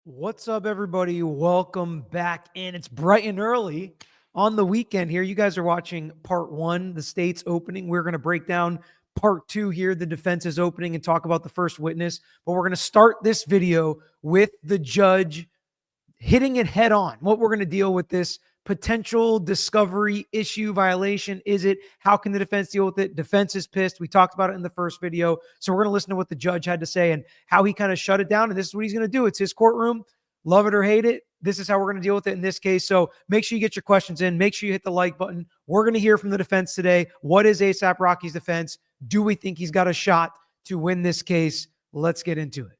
What's up, everybody? Welcome back. And it's bright and early on the weekend here. You guys are watching part one, the state's opening. We're going to break down part two here, the defense's opening, and talk about the first witness. But we're going to start this video with the judge hitting it head on. What we're going to deal with this potential discovery issue violation. Is it? How can the defense deal with it? Defense is pissed. We talked about it in the first video. So we're going to listen to what the judge had to say and how he kind of shut it down. And this is what he's going to do. It's his courtroom. Love it or hate it. This is how we're going to deal with it in this case. So make sure you get your questions in. Make sure you hit the like button. We're going to hear from the defense today. What is ASAP Rocky's defense? Do we think he's got a shot to win this case? Let's get into it.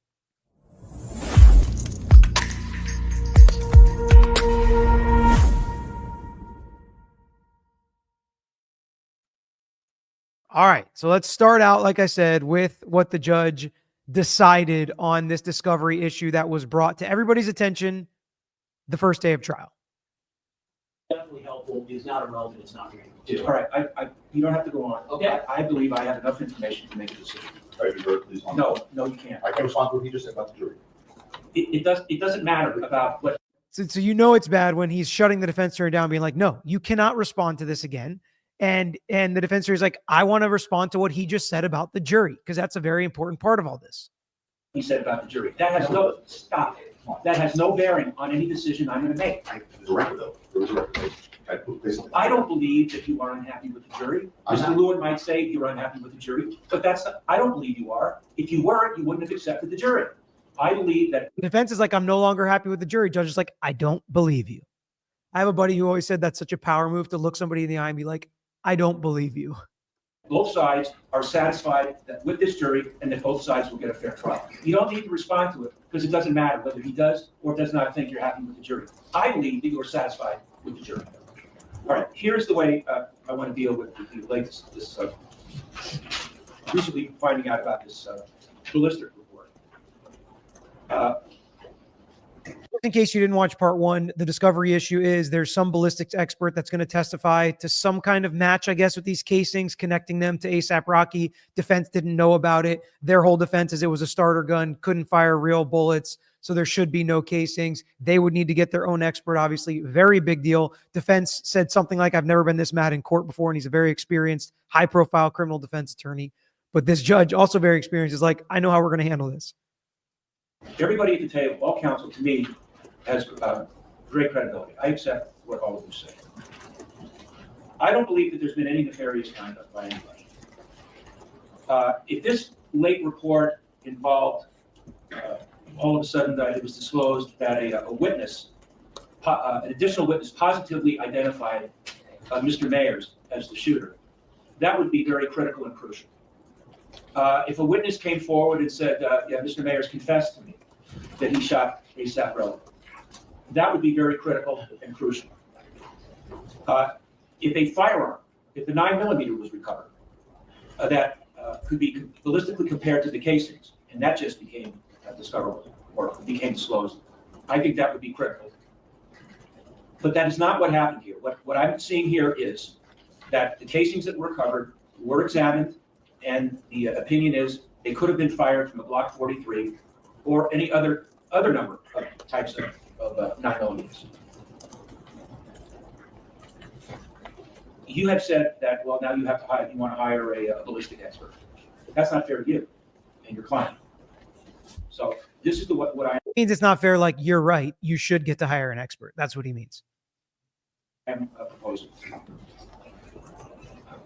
All right, so let's start out, like I said, with what the judge decided on this discovery issue that was brought to everybody's attention the first day of trial. Definitely helpful. It's not irrelevant. It's not going to do. All right, you don't have to go on. Okay. I believe I have enough information to make a decision. Are you sure, please? No, you can't. I can respond to what he just said about the jury. It doesn't matter about what. So you know it's bad when he's shutting the defense attorney down, being like, no, you cannot respond to this again. And the defense attorney is like, I want to respond to what he just said about the jury, because that's a very important part of all this. He said about the jury. That has no, stop it. That has no bearing on any decision I'm going to make. There's a record, though. There was a record. I don't believe that you are unhappy with the jury. Mr. Lewin might say you're unhappy with the jury, but I don't believe you are. If you were, you wouldn't have accepted the jury. I believe that. The defense is like, I'm no longer happy with the jury. Judge is like, I don't believe you. I have a buddy who always said that's such a power move, to look somebody in the eye and be like, I don't believe you. Both sides are satisfied that with this jury and that both sides will get a fair trial. You don't need to respond to it because it doesn't matter whether he does or does not think you're happy with the jury. I believe that you are satisfied with the jury. All right, here's the way I want to deal with the latest, recently finding out about this ballistic report. In case you didn't watch part one, the discovery issue is there's some ballistics expert that's going to testify to some kind of match, I guess, with these casings, connecting them to ASAP Rocky. Defense didn't know about it. Their whole defense is it was a starter gun, couldn't fire real bullets, so there should be no casings. They would need to get their own expert, obviously. Very big deal. Defense said something like, I've never been this mad in court before, and he's a very experienced, high-profile criminal defense attorney. But this judge, also very experienced, is like, I know how we're going to handle this. Everybody at the table, all counsel, to me, has great credibility. I accept what all of you say. I don't believe that there's been any nefarious conduct by anybody. If this late report involved, all of a sudden that it was disclosed that a witness, an additional witness positively identified Mr. Mayers as the shooter, that would be very critical and crucial. If a witness came forward and said, yeah, Mr. Mayers confessed to me that he shot ASAP Rocky, that would be very critical and crucial. If a firearm, if the 9mm was recovered, that could be ballistically compared to the casings, and that just became discoverable or became disclosed, I think that would be critical. But that is not what happened here. What I'm seeing here is that the casings that were recovered were examined, and the opinion is they could have been fired from a Glock 43 or any other number of types of 9mm. You have said that, well, now you want to hire a ballistic expert. That's not fair to you and your client. So this is what I means. It's not fair. Like, you're right. You should get to hire an expert. That's what he means. am proposing.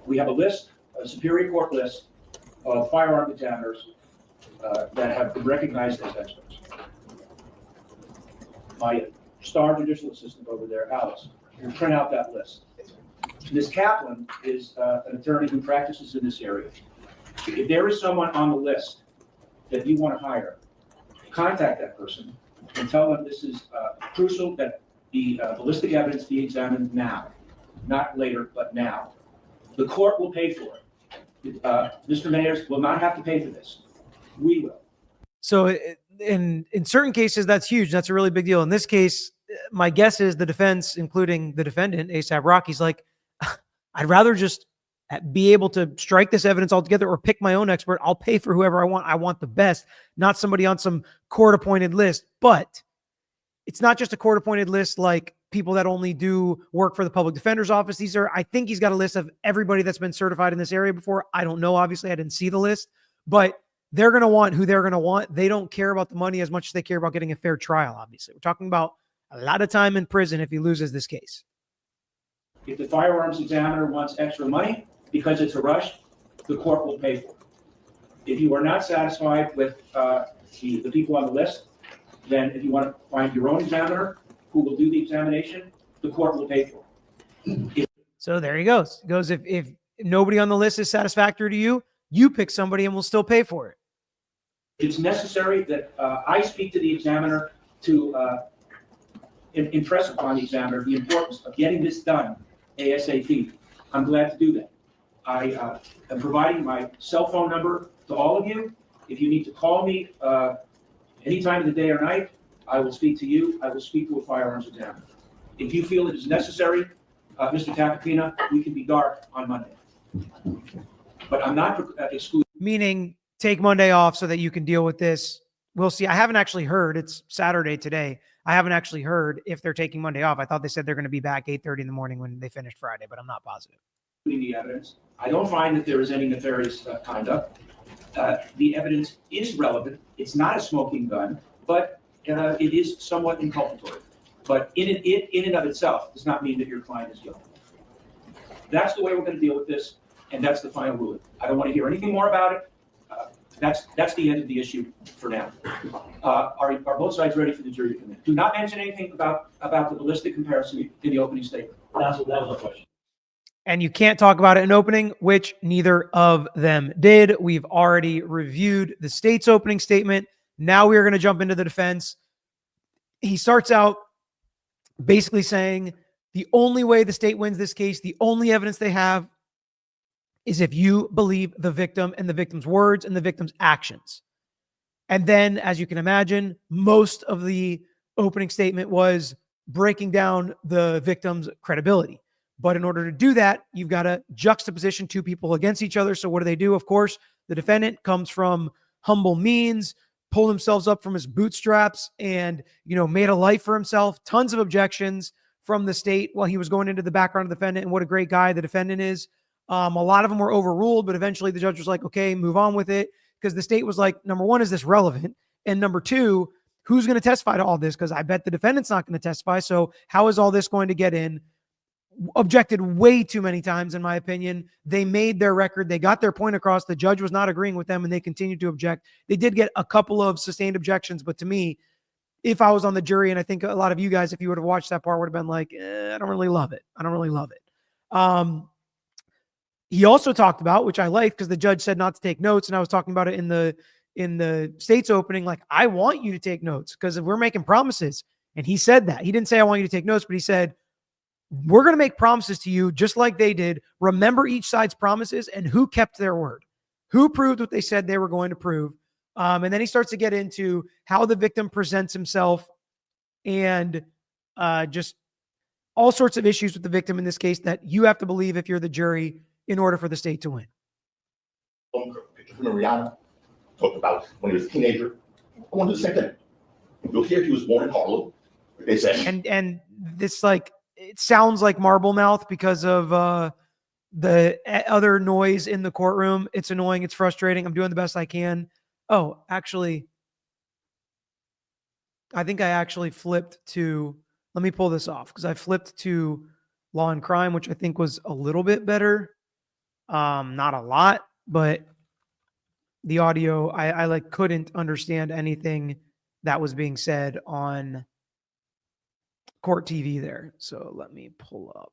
We have a list, a Superior Court list of firearm examiners that have been recognized as experts. My star judicial assistant over there, Alice, will print out that list. Ms. Kaplan is an attorney who practices in this area. If there is someone on the list that you want to hire, contact that person and tell them this is crucial that the ballistic evidence be examined now, not later, but now. The court will pay for it. Mr. Mayers will not have to pay for this. We will. So in certain cases, that's huge. That's a really big deal. In this case, my guess is the defense, including the defendant, ASAP Rocky's like, I'd rather just be able to strike this evidence altogether or pick my own expert. I'll pay for whoever I want. I want the best, not somebody on some court-appointed list. But it's not just a court-appointed list like people that only do work for the public defender's office. These are, I think he's got a list of everybody that's been certified in this area before. I don't know. Obviously, I didn't see the list, but they're going to want who they're going to want. They don't care about the money as much as they care about getting a fair trial, obviously. We're talking about a lot of time in prison if he loses this case. If the firearms examiner wants extra money because it's a rush, the court will pay for it. If you are not satisfied with the people on the list, then if you want to find your own examiner who will do the examination, the court will pay for it. So there he goes. He goes, if nobody on the list is satisfactory to you, you pick somebody and we'll still pay for it. It's necessary that I speak to the examiner to impress upon the examiner the importance of getting this done ASAP. I'm glad to do that. I am providing my cell phone number to all of you. If you need to call me any time of the day or night, I will speak to you. I will speak to a firearms examiner. If you feel it is necessary, Mr. Tapapina, we can be dark on Monday. But I'm not excluding. Meaning take Monday off so that you can deal with this. We'll see. I haven't actually heard. It's Saturday today. I haven't actually heard if they're taking Monday off. I thought they said they're going to be back 8:30 in the morning when they finished Friday, but I'm not positive. The evidence. I don't find that there is any nefarious conduct. The evidence is relevant. It's not a smoking gun, but it is somewhat inculpatory. But in and of itself does not mean that your client is guilty. That's the way we're going to deal with this, and that's the final ruling. I don't want to hear anything more about it. That's the end of the issue for now. Are both sides ready for the jury to come in? Do not mention anything about the ballistic comparison in the opening statement. That was my question. And you can't talk about it in opening, which neither of them did. We've already reviewed the state's opening statement. Now we are going to jump into the defense. He starts out basically saying the only way the state wins this case, the only evidence they have is if you believe the victim and the victim's words and the victim's actions. And then, as you can imagine, most of the opening statement was breaking down the victim's credibility. But in order to do that, you've got to juxtaposition two people against each other. So what do? Of course, the defendant comes from humble means, pulled himself up from his bootstraps and, made a life for himself. Tons of objections from the state while he was going into the background of the defendant and what a great guy the defendant is. A lot of them were overruled, but eventually the judge was like, okay, move on with it. Because the state was like, number one, is this relevant? And number two, who's going to testify to all this? Because I bet the defendant's not going to testify. So how is all this going to get in? Objected way too many times, in my opinion. They made their record. They got their point across. The judge was not agreeing with them, and they continued to object. They did get a couple of sustained objections, but to me, if I was on the jury, and I think a lot of you guys, if you would have watched that part, would have been like, I don't really love it. I don't really love it. He also talked about, which I liked because the judge said not to take notes, and I was talking about it in the state's opening, like, I want you to take notes because we're making promises. And he said that. He didn't say I want you to take notes, but he said, we're going to make promises to you just like they did. Remember each side's promises and who kept their word, who proved what they said they were going to prove. And then he starts to get into how the victim presents himself and just all sorts of issues with the victim in this case that you have to believe if you're the jury in order for the state to win. Picture from Rihanna talked about when he was a teenager. I want to do the same thing. You'll hear he was born in Harlem. They said, and this, like, it sounds like marble mouth because of the other noise in the courtroom. It's annoying. It's frustrating. I'm doing the best I can. Oh, actually, I think I actually flipped to, let me pull this off because I flipped to Law and Crime, which I think was a little bit better. Not a lot, but the audio, I couldn't understand anything that was being said on court TV there. So let me pull up.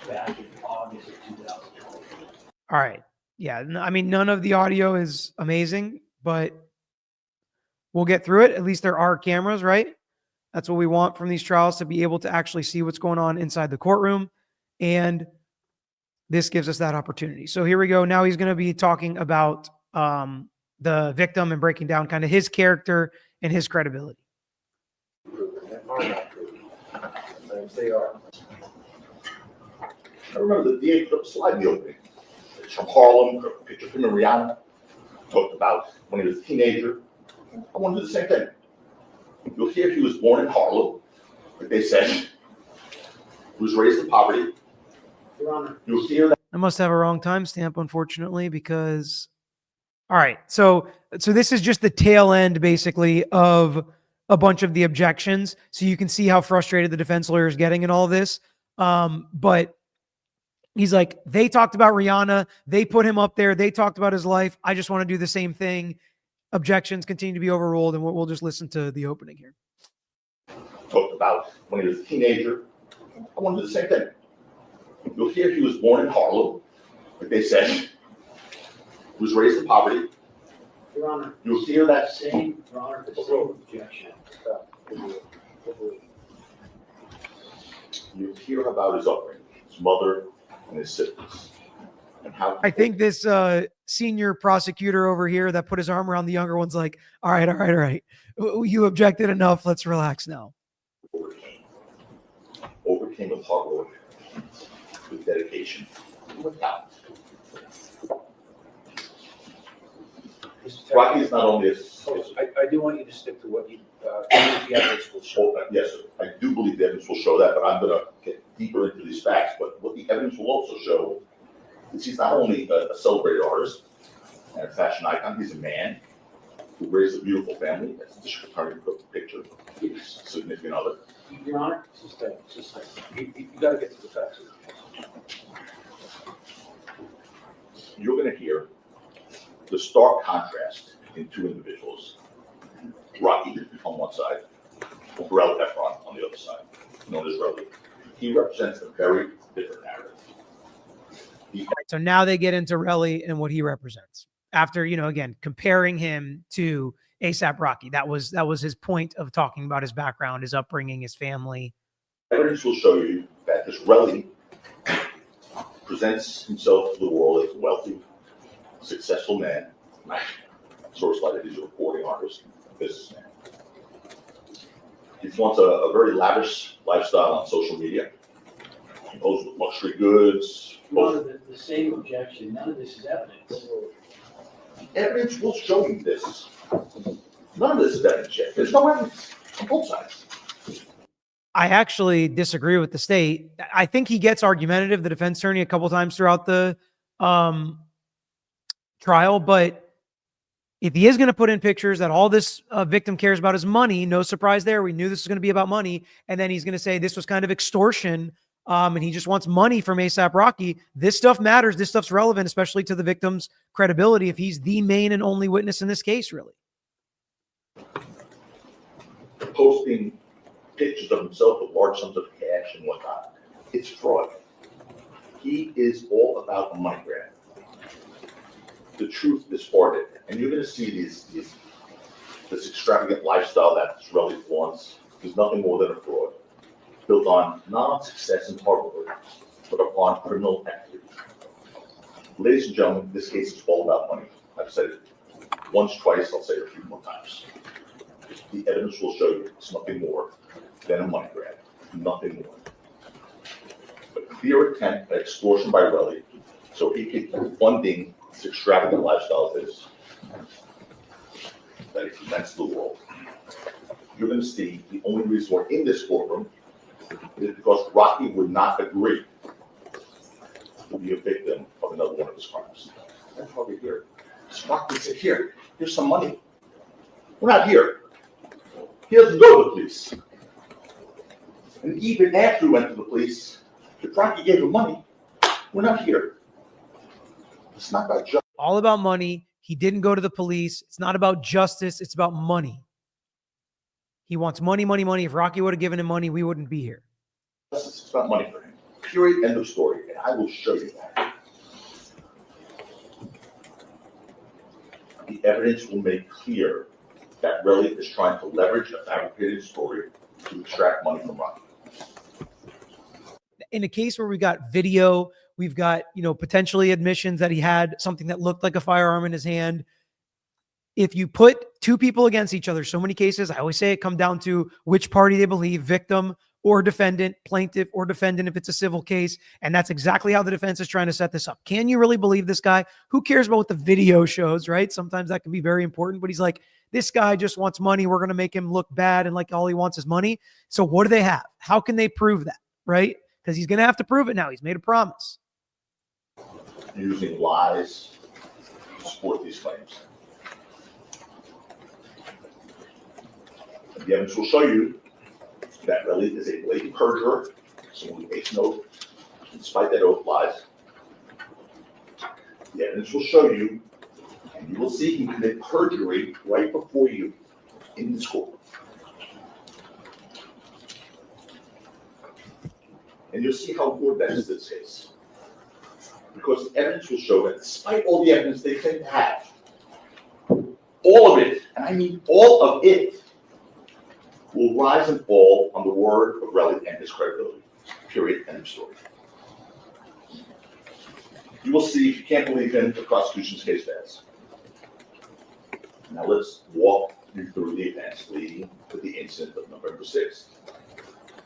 Back in August of 2020. All right. Yeah. I mean, none of the audio is amazing, but we'll get through it. At least there are cameras, right? That's what we want from these trials, to be able to actually see what's going on inside the courtroom. And this gives us that opportunity. So here we go. Now he's going to be talking about the victim and breaking down kind of his character and his credibility. they are. I remember the DA put up a slide in the opening. It's from Harlem, a picture of him and Rihanna. Talked about when he was a teenager. I want to do the same thing. You'll hear he was born in Harlem, like they said. He was raised in poverty. Your Honor. You'll hear that. I must have a wrong timestamp, unfortunately, because all right. So this is just the tail end basically of a bunch of the objections. So you can see how frustrated the defense lawyer is getting in all of this. But he's like, they talked about Rihanna, they put him up there, they talked about his life. I just want to do the same thing. Objections continue to be overruled, and we'll just listen to the opening here. Talked about when he was a teenager. I want to do the same thing. You'll hear he was born in Harlem, like they said. He was raised in poverty. Your Honor. You'll hear that. Same, Your Honor, the same objection. You'll hear about his upbringing, his mother and his siblings, and how. I think this senior prosecutor over here that put his arm around the younger one's like, all right. You objected enough. Let's relax now. Overcame with hard work, with dedication, and with talent. Rocky is not only a. I do want you to stick to what you, the evidence will show. Yes, sir. I do believe the evidence will show that, but I'm going to get deeper into these facts. But what the evidence will also show is he's not only a celebrated artist and a fashion icon, he's a man who raised a beautiful family. As the district attorney put the picture of his significant other. Your Honor. Just you got to get to the facts. You're going to hear the stark contrast in two individuals. Rocky on one side, Rel Efron on the other side, known as Relly. He represents a very different narrative. So now they get into Relly and what he represents. After, again, comparing him to ASAP Rocky. That was his point of talking about his background, his upbringing, his family. Evidence will show you that this Relly presents himself to the world as a wealthy, successful man. Source like he's a reporting artist, businessman. He wants a very lavish lifestyle on social media. He poses with luxury goods. Your Honor, the same objection. None of this is evidence. Evidence will show you this. None of this is evidence yet. There's no evidence on both sides. I actually disagree with the state. I think he gets argumentative, the defense attorney, a couple times throughout the trial. But if he is going to put in pictures that all this victim cares about is money, no surprise there. We knew this was going to be about money. And then he's going to say this was kind of extortion and he just wants money from ASAP Rocky. This stuff matters. This stuff's relevant, especially to the victim's credibility if he's the main and only witness in this case, really. Posting pictures of himself with large sums of cash and whatnot. It's fraud. He is all about the money grab. The truth is far different. And you're going to see this extravagant lifestyle that Israeli wants is nothing more than a fraud, built on not on success and hard work, but upon criminal activity. Ladies and gentlemen, this case is all about money. I've said it once, twice, I'll say it a few more times. The evidence will show you it's nothing more than a money grab, nothing more. A clear attempt at extortion by Relly, so he could keep funding this extravagant lifestyle of his that he presents to the world. You're going to see the only reason we're in this courtroom is because Rocky would not agree to be a victim of another one of his crimes. That's why we're here. Rocky said, here's some money. We're not here. He doesn't go to the police. And even after we went to the police, if Rocky gave him money, we're not here. It's not about justice. All about money. He didn't go to the police. It's not about justice. It's about money. He wants money, money, money. If Rocky would have given him money, we wouldn't be here. It's about money for him. Period. End of story. And I will show you that. The evidence will make clear that Relly is trying to leverage a fabricated story to extract money from Rocky. In a case where we got video, we've got, potentially admissions that he had something that looked like a firearm in his hand. If you put two people against each other, so many cases, I always say it come down to which party they believe, victim or defendant, plaintiff or defendant if it's a civil case. And that's exactly how the defense is trying to set this up. Can you really believe this guy? Who cares about what the video shows, right? Sometimes that can be very important, but he's like, this guy just wants money. We're going to make him look bad. And like all he wants is money. So what do they have? How can they prove that, right? Because he's going to have to prove it now. He's made a promise. Using lies to support these claims. The evidence will show you that Relly is a blatant perjurer, someone who makes an oath, despite that oath lies. The evidence will show you, and you will see him commit perjury right before you in this court. And you'll see how important that is to this case. Because the evidence will show that despite all the evidence they claim to have, all of it, and I mean all of it, will rise and fall on the word of Relly and his credibility. Period. End of story. You will see, if you can't believe him, the prosecution's case fails. Now let's walk you through the events leading to the incident of November 6th,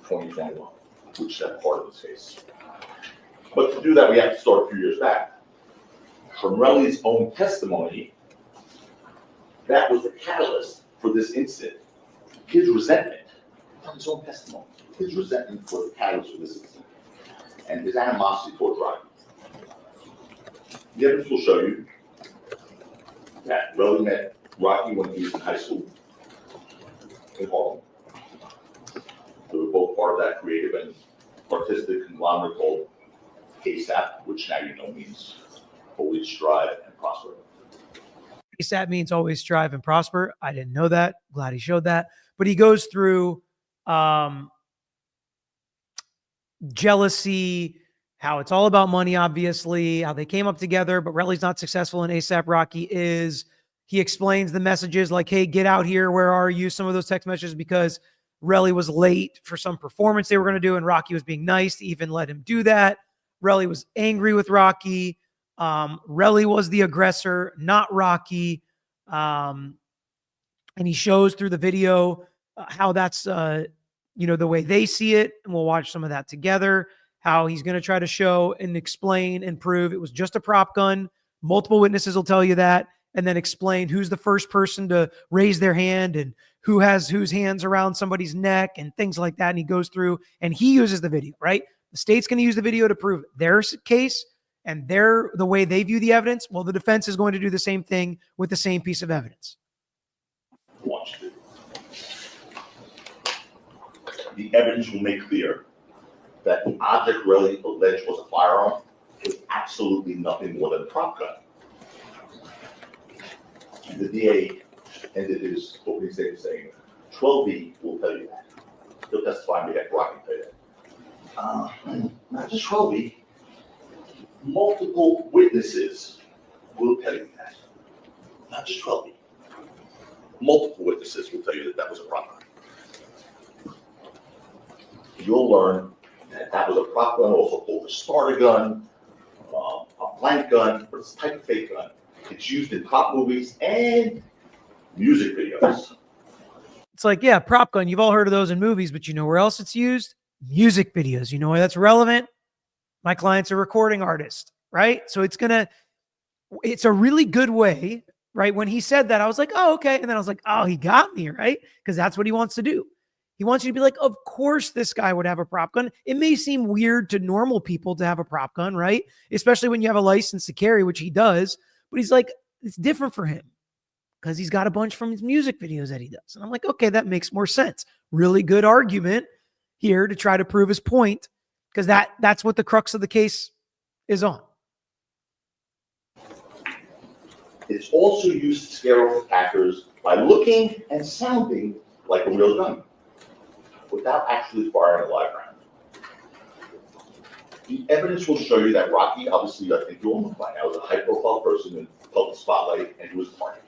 2021, which is that part of this case. But to do that, we have to start a few years back. From Relly's own testimony, that was the catalyst for this incident. His resentment, from his own testimony, his resentment was the catalyst for this incident, and his animosity towards Rocky. The evidence will show you that Relly met Rocky when he was in high school in Harlem. They were both part of that creative and artistic conglomerate called ASAP, which now you know means always strive and prosper. ASAP means always strive and prosper. I didn't know that. Glad he showed that. But he goes through jealousy, how it's all about money, obviously, how they came up together, but Relly's not successful and ASAP Rocky is. He explains the messages like, hey, get out here. Where are you? Some of those text messages because Relly was late for some performance they were going to do, and Rocky was being nice to even let him do that. Relly was angry with Rocky. Relly was the aggressor, not Rocky. And he shows through the video how that's, the way they see it. And we'll watch some of that together, how he's going to try to show and explain and prove it was just a prop gun. Multiple witnesses will tell you that, and then explain who's the first person to raise their hand and who has whose hands around somebody's neck and things like that. And he goes through and he uses the video, right? The state's going to use the video to prove their case and the way they view the evidence. Well, the defense is going to do the same thing with the same piece of evidence. Watch it. The evidence will make clear that the object Relly alleged was a firearm was absolutely nothing more than a prop gun. The DA ended his opening statement saying, 12B will tell you that. He'll testify on behalf of Rocky tell you that. Not just 12B, multiple witnesses will tell you that. Not just 12B. Multiple witnesses will tell you that that was a prop gun. You'll learn that that was a prop gun, also called a starter gun, a blank gun, but it's a type of fake gun. It's used in prop movies and music videos. It's like, yeah, prop gun. You've all heard of those in movies, but you know where else it's used? Music videos. You know why that's relevant? My client's a recording artist, right? So it's a really good way, right? When he said that, I was like, oh, okay. And then I was like, oh, he got me, right? Because that's what he wants to do. He wants you to be like, of course this guy would have a prop gun. It may seem weird to normal people to have a prop gun, right? Especially when you have a license to carry, which he does. But he's like, it's different for him because he's got a bunch from his music videos that he does. And I'm like, okay, that makes more sense. Really good argument here to try to prove his point, because that's what the crux of the case is on. It's also used to scare off attackers by looking and sounding like a real gun without actually firing a live round. The evidence will show you that Rocky, obviously, I think you all know by now, was a high-profile person in the public spotlight, and he was a target.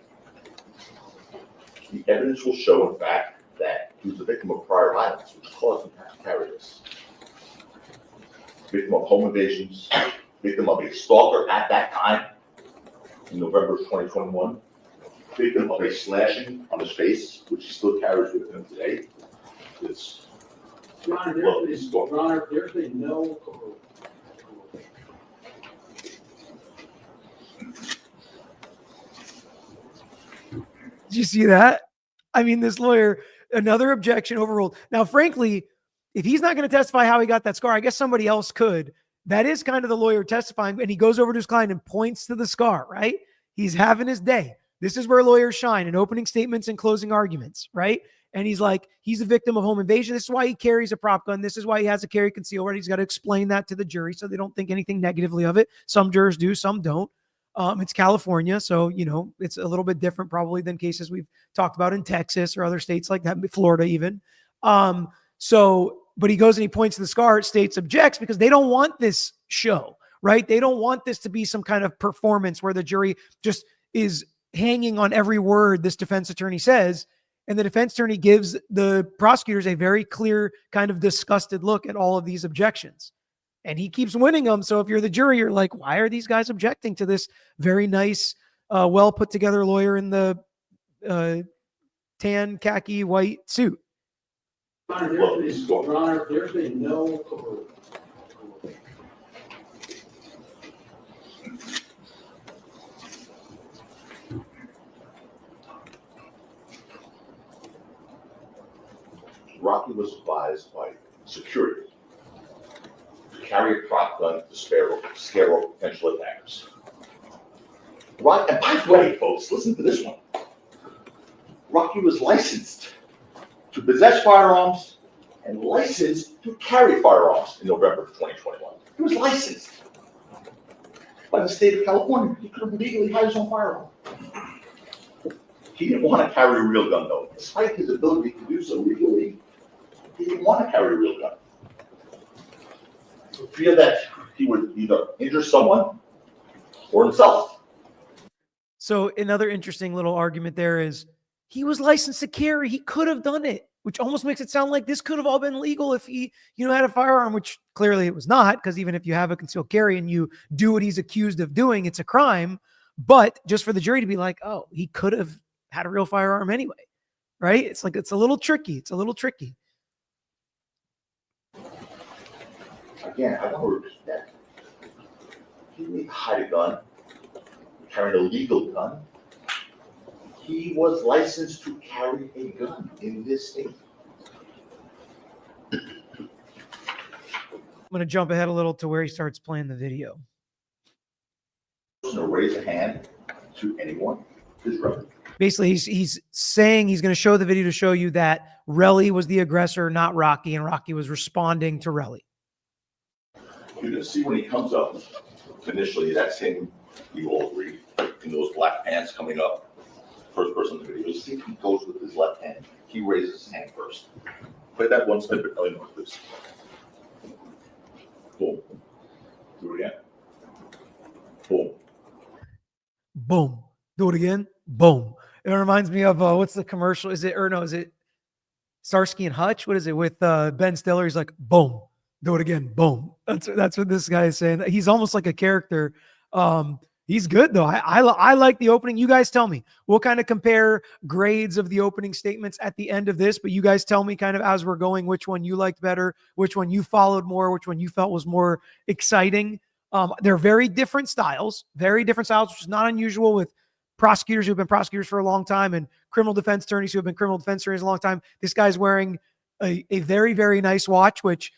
The evidence will show, in fact, that he was a victim of prior violence, which caused him to have to carry this. Victim of home invasions, victim of a stalker at that time, in November of 2021, victim of a slashing on his face, which he still carries with him today. It's Your Honor, Well, this is going. Your Honor, there's been no. Did you see that? I mean, this lawyer, another objection overruled. Now, frankly, if he's not going to testify how he got that scar, I guess somebody else could. That is kind of the lawyer testifying, and he goes over to his client and points to the scar, right? He's having his day. This is where lawyers shine in opening statements and closing arguments, right? And he's like, he's a victim of home invasion. This is why he carries a prop gun. This is why he has a carry conceal, right? He's got to explain that to the jury so they don't think anything negatively of it. Some jurors do, some don't. It's California, so, you know, it's a little bit different probably than cases we've talked about in Texas or other states like that, Florida even. But he goes and he points to the scar. States objects because they don't want this show, right? They don't want this to be some kind of performance where the jury just is hanging on every word this defense attorney says. And the defense attorney gives the prosecutors a very clear kind of disgusted look at all of these objections. And he keeps winning them. So if you're the jury, you're like, why are these guys objecting to this very nice, well put together lawyer in the tan, khaki, white suit? Your Honor, there's been no. Rocky was advised by security to carry a prop gun to scare off potential attackers. Rocky, and by the way, folks, listen to this one. Rocky was licensed to possess firearms and licensed to carry firearms in November of 2021. He was licensed by the state of California. He could have legally had his own firearm. He didn't want to carry a real gun, though. Despite his ability to do so legally, he didn't want to carry a real gun. For fear that he would either injure someone or himself. So another interesting little argument there is he was licensed to carry. He could have done it, which almost makes it sound like this could have all been legal if he, had a firearm, which clearly it was not, because even if you have a concealed carry and you do what he's accused of doing, it's a crime. But just for the jury to be like, oh, he could have had a real firearm anyway, right? It's like, it's a little tricky. It's a little tricky. Again, I want to repeat that. He didn't hide a gun, carrying a legal gun. He was licensed to carry a gun in this state. I'm going to jump ahead a little to where he starts playing the video. To raise a hand to anyone is relevant. Basically, he's saying he's going to show the video to show you that Relly was the aggressor, not Rocky, and Rocky was responding to Relly. You're going to see when he comes up, initially, that's him, you all agree, in those black pants coming up. First person in the video. You see he goes with his left hand. He raises his hand first. Play that one snippet, Illinois, please. Boom. Do it again. Boom. Boom. Do it again. Boom. It reminds me of what's the commercial? Is it Starsky and Hutch? What is it with Ben Stiller? He's like, boom. Do it again. Boom. That's what this guy is saying. He's almost like a character. He's good though. I like the opening. You guys tell me. We'll kind of compare grades of the opening statements at the end of this, but you guys tell me kind of as we're going which one you liked better, which one you followed more, which one you felt was more exciting. They're very different styles, which is not unusual with prosecutors who've been prosecutors for a long time and criminal defense attorneys who have been criminal defense attorneys a long time. This guy's wearing a very, very nice watch, which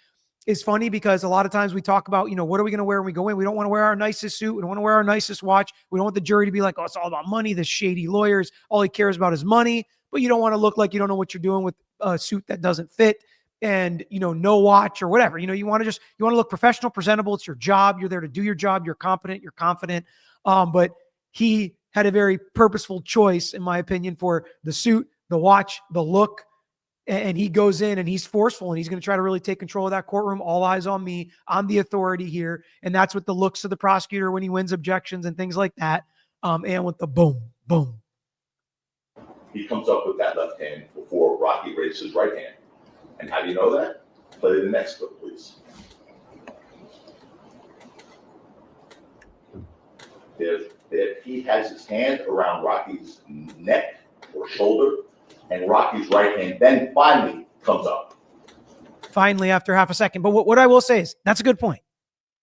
is funny because a lot of times we talk about, what are we going to wear when we go in? We don't want to wear our nicest suit. We don't want to wear our nicest watch. We don't want the jury to be like, oh, it's all about money. This shady lawyers, all he cares about is money. But you don't want to look like you don't know what you're doing with a suit that doesn't fit and, no watch or whatever. You want to look professional, presentable. It's your job. You're there to do your job. You're competent. You're confident. But he had a very purposeful choice, in my opinion, for the suit, the watch, the look. And he goes in and he's forceful and he's going to try to really take control of that courtroom. All eyes on me. I'm the authority here. And that's what the looks of the prosecutor when he wins objections and things like that. And with the boom, boom. He comes up with that left hand before Rocky raises his right hand. And how do you know that? Play the next clip, please. If he has his hand around Rocky's neck or shoulder, and Rocky's right hand then finally comes up. finally after half a second. But what I will say is that's a good point.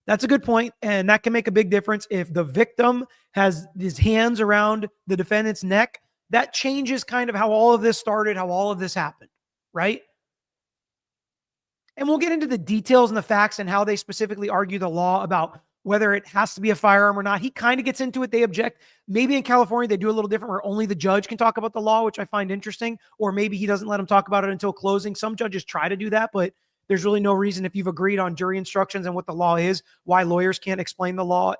That's a good point, and that can make a big difference. If the victim has his hands around the defendant's neck, that changes kind of how all of this started, how all of this happened, right? And we'll get into the details and the facts and how they specifically argue the law about whether it has to be a firearm or not. He kind of gets into it. They object. Maybe in California, they do a little different where only the judge can talk about the law, which I find interesting, or maybe he doesn't let him talk about it until closing. Some judges try to do that, but there's really no reason if you've agreed on jury instructions and what the law is, why lawyers can't explain the law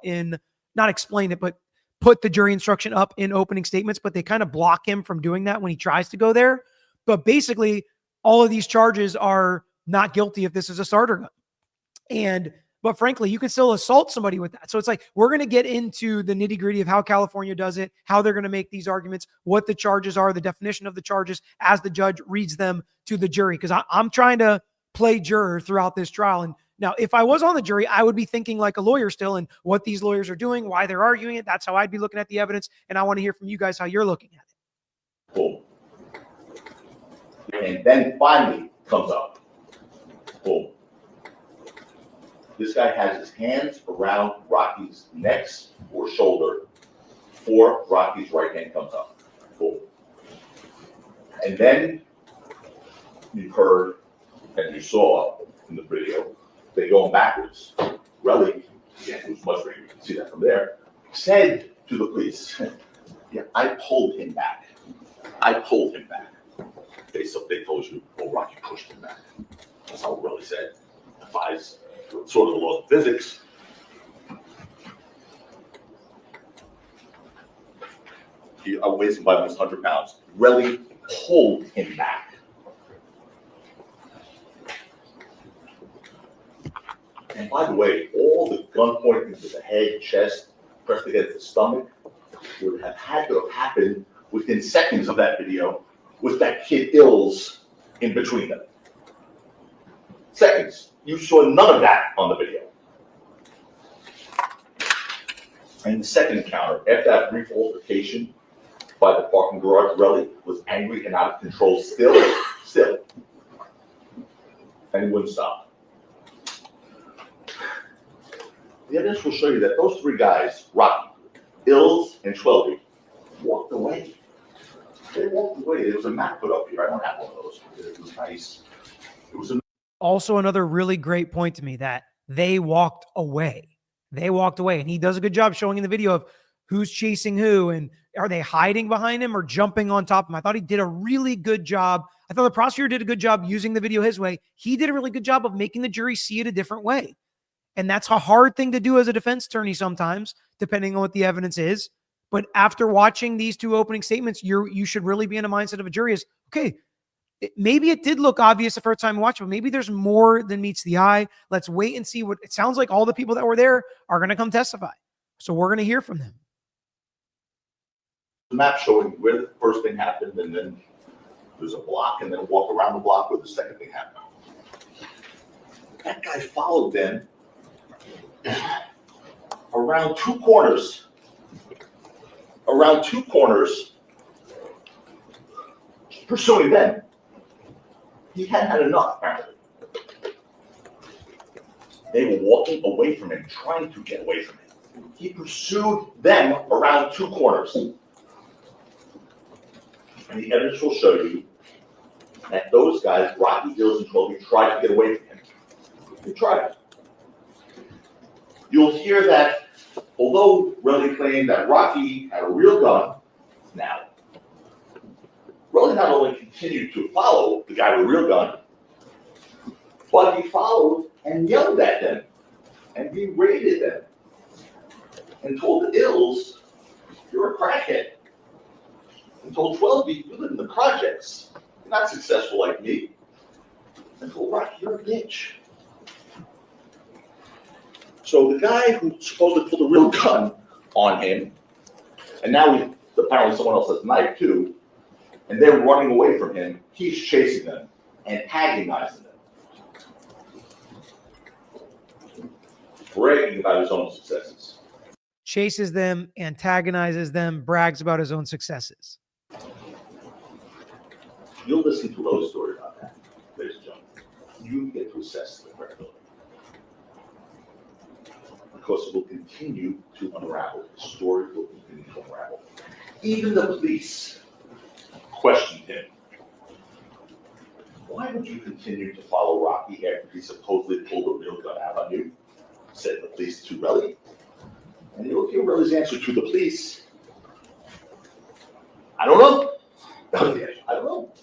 not explain it, but put the jury instruction up in opening statements, but they kind of block him from doing that when he tries to go there. But basically, all of these charges are not guilty if this is a starter gun. But frankly, you can still assault somebody with that. So it's like, we're going to get into the nitty gritty of how California does it, how they're going to make these arguments, what the charges are, the definition of the charges as the judge reads them to the jury. Because I'm trying to play juror throughout this trial. And now if I was on the jury, I would be thinking like a lawyer still and what these lawyers are doing, why they're arguing it. That's how I'd be looking at the evidence. And I want to hear from you guys how you're looking at it. Boom. And then finally comes up. Boom. This guy has his hands around Rocky's neck or shoulder before Rocky's right hand comes up. Boom. And then you heard and you saw in the video, they going backwards. Relly, yeah, who's much you can see that from there, said to the police, yeah, I pulled him back. I pulled him back. They told you, well, Rocky pushed him back. That's how Relly said. Defies sort of the law of physics. He outweighs him by almost 100 pounds. Relly pulled him back. And by the way, all the gun pointing to the head, chest, pressed against the stomach would have had to have happened within seconds of that video with that kid Ills in between them. Seconds. You saw none of that on the video. And the second encounter, after that brief altercation by the parking garage, Relly was angry and out of control still. And he wouldn't stop. The evidence will show you that those three guys, Rocky, Ills, and Twelby, walked away. They walked away. There was a map put up here. I don't have one of those. It was nice. It was Also another really great point to me that they walked away. They walked away. And he does a good job showing in the video of who's chasing who and are they hiding behind him or jumping on top of him. I thought he did a really good job. I thought the prosecutor did a good job using the video his way. He did a really good job of making the jury see it a different way. And that's a hard thing to do as a defense attorney sometimes, depending on what the evidence is. But after watching these two opening statements, you should really be in a mindset of a jury is, okay, maybe it did look obvious the first time you watch, but maybe there's more than meets the eye. Let's wait and see what it sounds like. All the people that were there are going to come testify. So we're going to hear from them. The map showing where the first thing happened, and then there's a block, and then a walk around the block where the second thing happened. That guy followed them around two corners, pursuing them. He hadn't had enough, apparently. They were walking away from him, trying to get away from him. He pursued them around two corners. And the evidence will show you that those guys, Rocky, Ills, and Twelby, tried to get away from him. They tried. You'll hear that although Relly claimed that Rocky had a real gun, now, Relly not only continued to follow the guy with a real gun, but he followed and yelled at them and berated them and told the Ills, you're a crackhead. And told Twelby, you live in the projects. You're not successful like me. And told Rocky, you're a bitch. So the guy who supposedly pulled a real gun on him, and now apparently someone else has a knife too, and they're running away from him, he's chasing them, antagonizing them, bragging about his own successes. Chases them, antagonizes them, brags about his own successes. You'll listen to Relly's story about that, ladies and gentlemen. you get to assess the credibility. Because it will continue to unravel. The story will continue to unravel. Even the police questioned him. Why would you continue to follow Rocky after he supposedly pulled a real gun out on you? Said the police to Relly. And you'll hear Relly's answer to the police. I don't know. That was the answer. I don't know.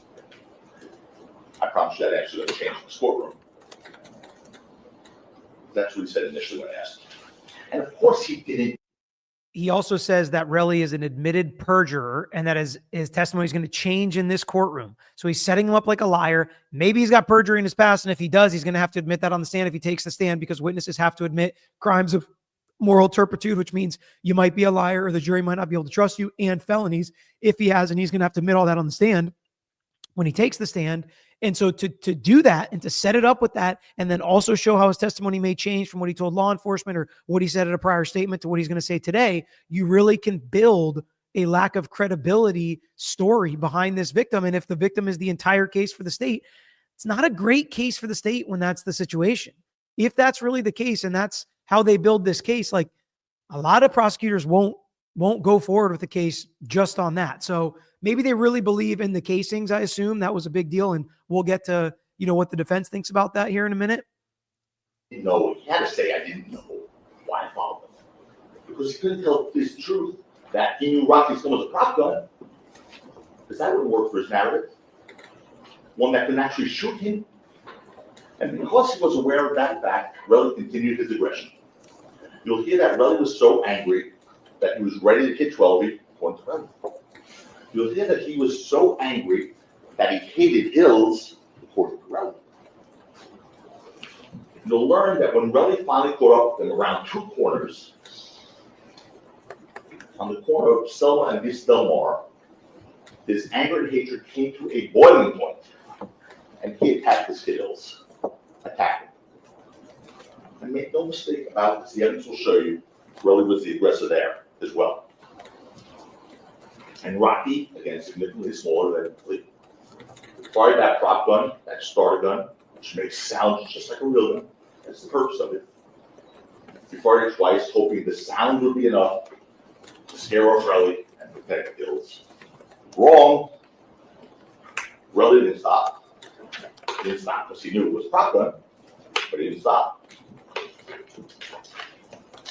I promise you that answer is going to change in this courtroom. That's what he said initially when asked. And of course he didn't. He also says that Relly is an admitted perjurer and that his testimony is going to change in this courtroom. So he's setting him up like a liar. Maybe he's got perjury in his past, and if he does, he's going to have to admit that on the stand if he takes the stand, because witnesses have to admit crimes of moral turpitude, which means you might be a liar or the jury might not be able to trust you, and felonies if he has, and he's going to have to admit all that on the stand when he takes the stand. And so to do that and to set it up with that, and then also show how his testimony may change from what he told law enforcement or what he said at a prior statement to what he's going to say today, you really can build a lack of credibility story behind this victim. And if the victim is the entire case for the state, it's not a great case for the state when that's the situation. If that's really the case and that's how they build this case, like, a lot of prosecutors won't go forward with the case just on that. So maybe they really believe in the casings. I assume that was a big deal, and we'll get to, what the defense thinks about that here in a minute. No, he had to say, I didn't know why I followed him. Because he couldn't tell the police the truth that he knew Rocky's gun was a prop gun. Because that wouldn't work for his narrative. One that could actually shoot him. And because he was aware of that fact, Relly continued his aggression. You'll hear that Relly was so angry that he was ready to hit 12 according to Relly. You'll hear that he was so angry that he hated Hills, according to Relly. You'll learn that when Relly finally caught up with him around two corners, on the corner of Selma and East Delmar, his anger and hatred came to a boiling point, and he attacked his Hills. Attacked him. And make no mistake about this, the evidence will show you Relly was the aggressor there as well. And Rocky, again, significantly smaller than Lee, fired that prop gun, that starter gun, which makes sounds just like a real gun. That's the purpose of it. He fired it twice, hoping the sound would be enough to scare off Relly and protect Hills. Wrong. Relly didn't stop. He didn't stop because he knew it was a prop gun, but he didn't stop.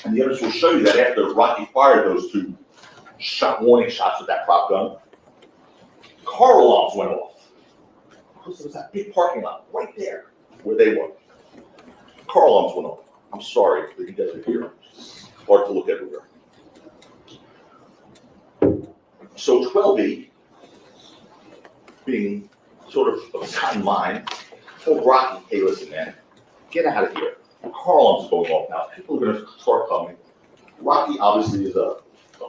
And the evidence will show you that after Rocky fired those two warning shots with that prop gun, car alarms went off. Because there was that big parking lot right there where they were. Car alarms went off. I'm sorry that you guys are here. It's hard to look everywhere. So 12E, being sort of sound mind, told Rocky, hey, listen, man, get out of here. Car alarms going off now. People are going to start coming. Rocky obviously is a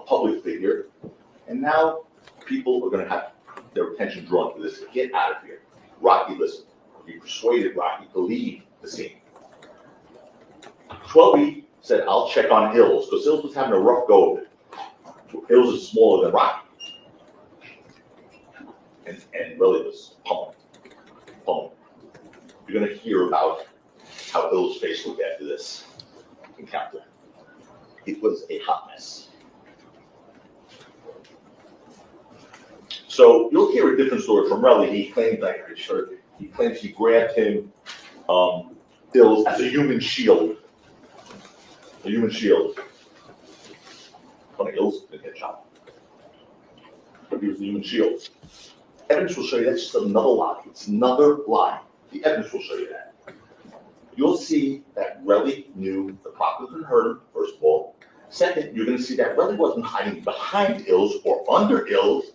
public figure, and now people are going to have their attention drawn to this. Get out of here. Rocky listened. He persuaded Rocky to leave the scene. 12E said, I'll check on Hills, because Hills was having a rough go of it. Hills is smaller than Rocky. And really was pummeling. You're going to hear about how Hills' face looked after this encounter. It was a hot mess. So you'll hear a different story from Relly. He claims he grabbed him, Hills, as a human shield. A human shield. Funny, Hills didn't get shot. But he was a human shield. Evidence will show you that's just another lie. It's another lie. The evidence will show you that. You'll see that Relly knew the prop was going to hurt him, first of all. Second, you're going to see that Relly wasn't hiding behind Hills or under Hills.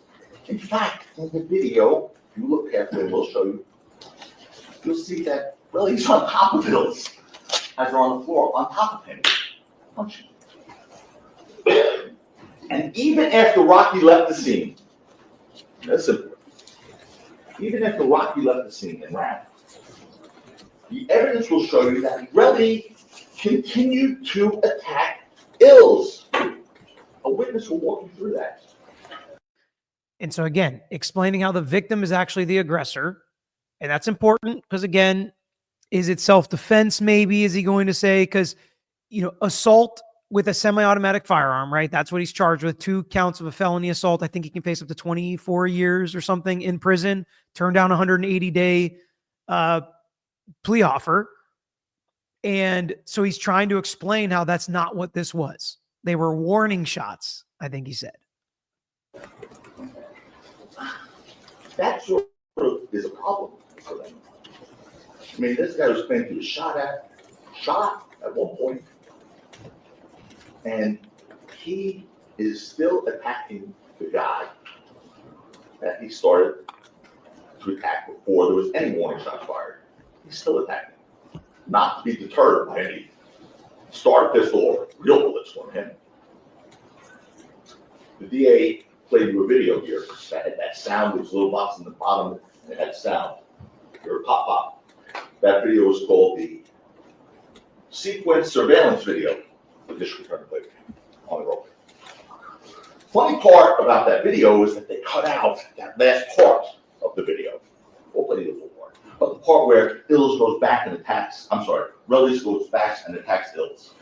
In fact, in the video, if you look carefully, we'll show you, you'll see that Relly's on top of Hills as they're on the floor, on top of him, punching. And even after Rocky left the scene, that's simple. Even after Rocky left the scene and ran, the evidence will show you that Relly continued to attack Hills. A witness will walk you through that. And so again, explaining how the victim is actually the aggressor. And that's important because, again, Is it self-defense maybe, is he going to say? Because, assault with a semi-automatic firearm, right? That's what he's charged with. 2 counts of a felony assault. I think he can face up to 24 years or something in prison, turn down a 180-day plea offer. And so he's trying to explain how that's not what this was. They were warning shots, I think he said. That sort of is a problem for them. I mean, this guy was claimed he was shot at one point, and he is still attacking the guy that he started to attack before there was any warning shots fired. He's still attacking, not to be deterred by any starter pistol or real bullets from him. The DA played you a video here that had that sound. There was a little box in the bottom that had sound. Or pop pop. That video was called the sequence surveillance video. The district attorney played on the roll. Funny part about that video is that they cut out that last part of the video. We'll play the full part. But the part where Ills goes back and attacks, Rellis goes back and attacks Ills.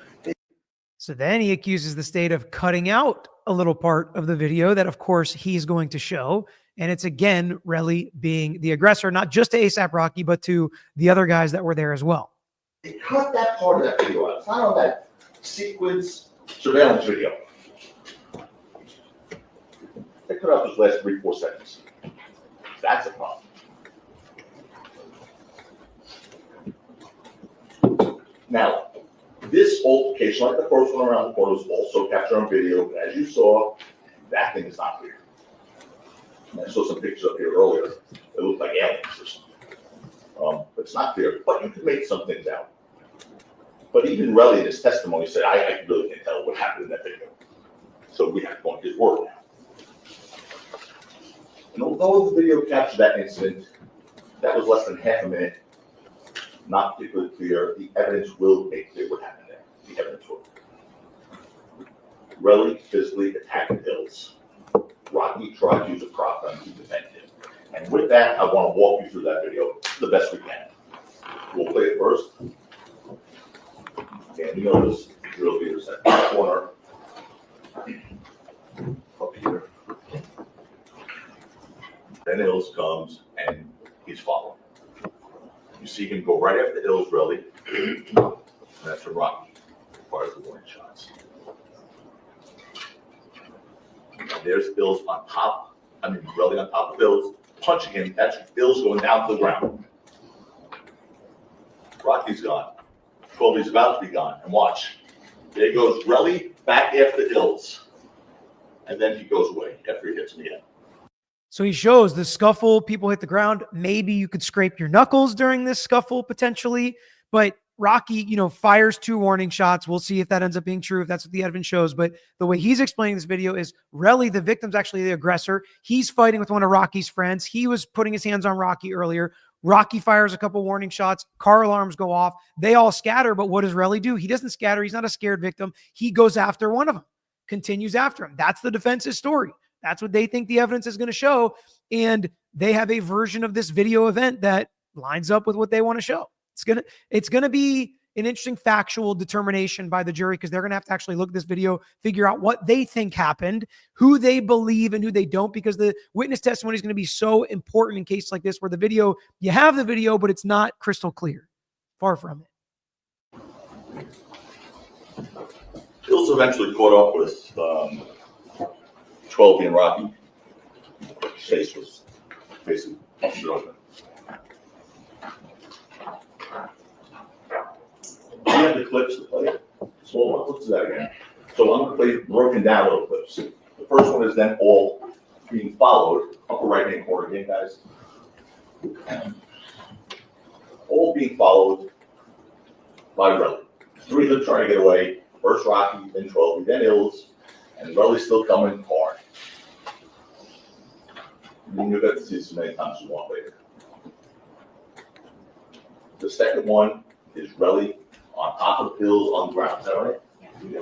So then he accuses the state of cutting out a little part of the video that, of course, he's going to show. And it's, again, Relly being the aggressor, not just to ASAP Rocky, but to the other guys that were there as well. They cut that part of that video out. It's not on that sequence surveillance video. They cut out those last 3-4 seconds. That's a problem. Now, this altercation, like the first one around the corner, was also captured on video. But as you saw, that thing is not clear. And I saw some pictures up here earlier. It looked like aliens or something. But it's not clear. But you can make some things out. But even Relly in his testimony said, I really can't tell what happened in that video. So we have to go on his word now. And although the video captured that incident, that was less than half a minute, not particularly clear. The evidence will make clear what happened there. The evidence will. Relly physically attacked Hills. Rocky tried to use a prop gun to defend him. And with that, I want to walk you through that video the best we can. We'll play it first. And you notice the drill leader's at the corner. Up here. Then Hills comes and he's following. You see him go right after Hills, Relly. And that's when Rocky fires the warning shots. There's Hills on top. Relly on top of Hills, punching him. That's Hills going down to the ground. Rocky's gone. Colby's about to be gone. And watch. There goes Relly back after Hills. And then he goes away after he hits him again. So he shows the scuffle, people hit the ground. Maybe you could scrape your knuckles during this scuffle potentially, but Rocky, fires 2 warning shots. We'll see if that ends up being true, if that's what the evidence shows. But the way he's explaining this video is Relly, the victim's actually the aggressor. He's fighting with one of Rocky's friends. He was putting his hands on Rocky earlier. Rocky fires a couple warning shots. Car alarms go off. They all scatter, but what does Relly do? He doesn't scatter. He's not a scared victim. He goes after one of them, continues after him. That's the defense's story. That's what they think the evidence is going to show. And they have a version of this video event that lines up with what they want to show. It's going to be an interesting factual determination by the jury because they're going to have to actually look at this video, figure out what they think happened, who they believe and who they don't, because the witness testimony is going to be so important in cases like this where you have the video, but it's not crystal clear. Far from it. Hills eventually caught up with 12 and Rocky. His face was basically busted open. We have the clips to play. Small one. Let's do that again. So I'm going to play broken down little clips. The first one is then all being followed. Upper right hand corner again, guys. All being followed by Relly. 3 of them trying to get away. First Rocky, then 12, then Hills, and Relly's still coming hard. And you'll get to see this as many times as you want later. The second one is Relly on top of Hills on the ground. Is that right? Yeah.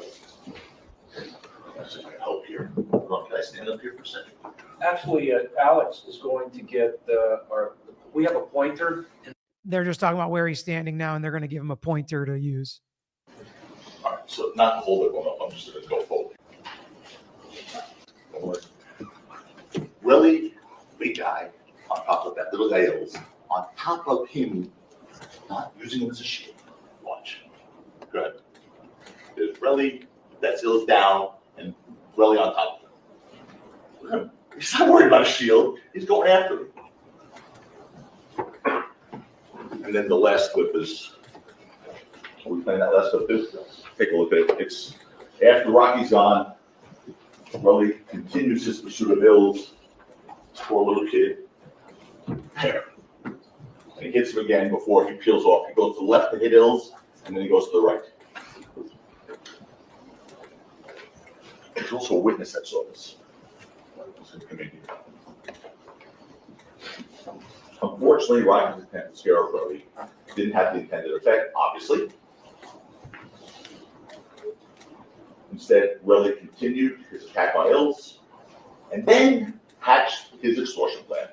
That's a good help here. Can I stand up here for a second? Actually, Alex is going to get we have a pointer. They're just talking about where he's standing now, and they're going to give him a pointer to use. All right, so not to hold everyone up, I'm just gonna go forward. Don't worry. Really big guy on top of that little guy is on top of him, not using him as a shield. Watch. Good. There's Relly, that's Ills down, and Relly on top of him. He's not worried about a shield, he's going after him. And then the last clip is, are we playing that last clip too? Take a look at it. It's after Rocky's gone, Relly continues his pursuit of Ills. Poor little kid. There. And he hits him again before he peels off. He goes to the left to hit Ills, and then he goes to the right. There's also a witness that saw this. Unfortunately, Rocky's attempt to scare off Relly didn't have the intended effect, obviously. Instead, Relly continued his attack on Ills, and then hatched his extortion plan.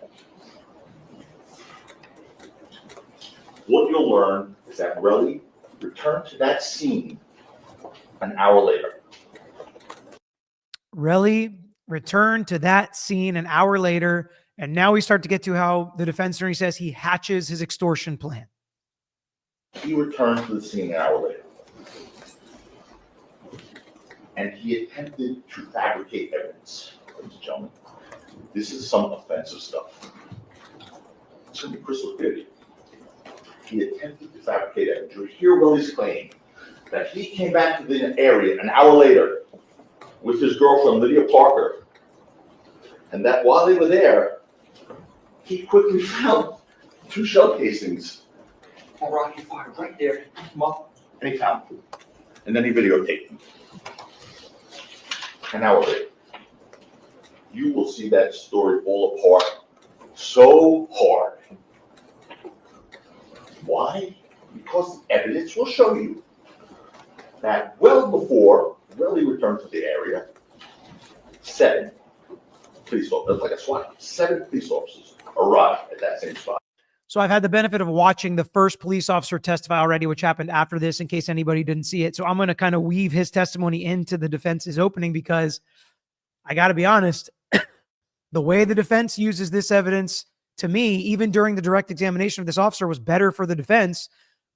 What you'll learn is that Relly returned to that scene an hour later. Relly returned to that scene an hour later, and now we start to get to how the defense attorney says he hatches his extortion plan. He returned to the scene an hour later. And he attempted to fabricate evidence, ladies and gentlemen. This is some offensive stuff. It's going to be crystal clear to you. He attempted to fabricate evidence. You hear Relly's claim that he came back to the area an hour later with his girlfriend, Lydia Parker, and that while they were there, he quickly found 2 shell casings. And Rocky fired right there, he picked them up, and he found them. And then he videotaped them. An hour later, you will see that story fall apart so hard. Why? Because the evidence will show you that well before Relly returned to the area, 7 police officers, like a SWAT, 7 police officers arrived at that same spot. So I've had the benefit of watching the first police officer testify already, which happened after this, in case anybody didn't see it. So I'm going to kind of weave his testimony into the defense's opening, because I got to be honest, the way the defense uses this evidence, to me, even during the direct examination of this officer, was better for the defense,